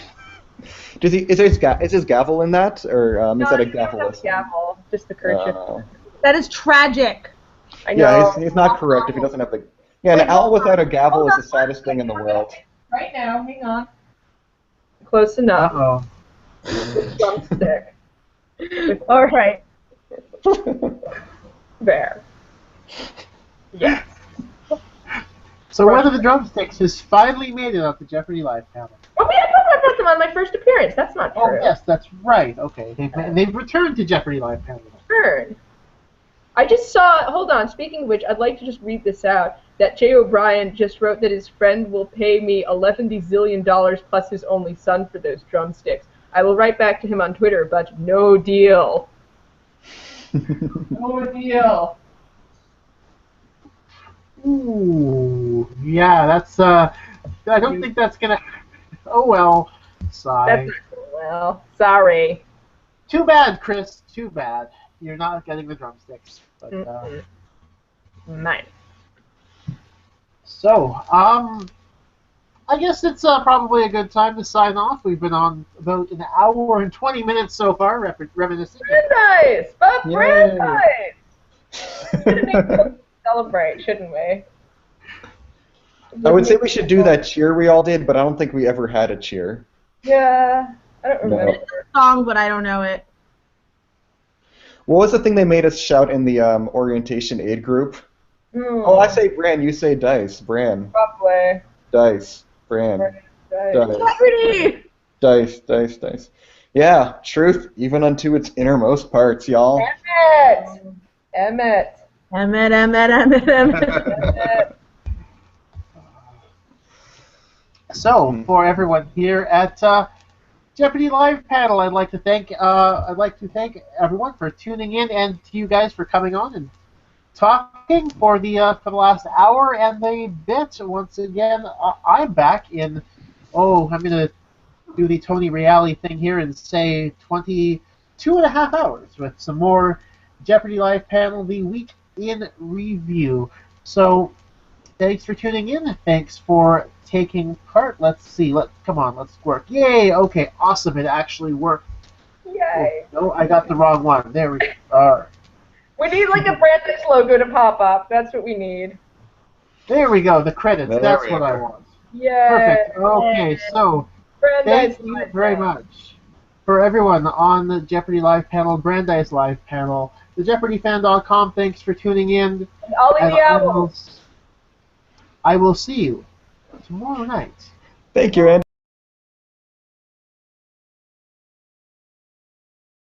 Is his gavel in that, or is that a gavel? No, gavel, just the kerchief. That is tragic. I know. Yeah, he's not correct if he doesn't have the. Yeah, an owl without a gavel is the saddest thing in the world. Right now, hang on. Close enough. Uh-oh. Drumstick. All right. There. Yes. So one of the drumsticks has finally made it on the Jeopardy Live panel. Oh, I thought I brought them on my first appearance. That's not true. Oh, yes, that's right. Okay, they've returned to Jeopardy Live panel. Turn. I just saw, hold on, speaking of which, I'd like to just read this out, that Jay O'Brien just wrote that his friend will pay me $11 zillion plus his only son for those drumsticks. I will write back to him on Twitter, but no deal. No deal. Ooh, yeah, that's, I don't think that's gonna, oh well, sigh. That's not cool. Well, sorry. Too bad, Chris, too bad. You're not getting the drumsticks. But, Nice. So, I guess it's probably a good time to sign off. We've been on about an hour and 20 minutes so far, reminiscing. Brandeis! But Yay. Brandeis! Celebrate, shouldn't we? I would say we should do that cheer we all did, but I don't think we ever had a cheer. Yeah, I don't remember. No. Song, but I don't know it. What was the thing they made us shout in the orientation aid group? Oh, I say Bran, you say Dice. Bran. Probably. Dice. Bran. Dice. Jeopardy! Dice, dice, dice. Yeah, truth, even unto its innermost parts, y'all. Emmett. So, for everyone here at Jeopardy Live panel, I'd like to thank everyone for tuning in, and to you guys for coming on and talking for the last hour and the bit. Once again, I'm back in. I'm gonna do the Tony Reale thing here and say 22.5 hours with some more Jeopardy Live panel, the week in review. So, thanks for tuning in. Thanks for taking part. Let's see. Let's work. Yay! Okay, awesome. It actually worked. Yay! Oh, no, I got the wrong one. There we are. We need like a Brandeis logo to pop up. That's what we need. There we go. The credits. There That's we what go. I want. Yeah. Perfect. Okay, so Brandeis thank you very much for everyone on the Jeopardy Live panel, Brandeis Live panel, thejeopardyfan.com. Thanks for tuning in. Ollie And the Owl. I will see you tomorrow night. Thank you, Andy.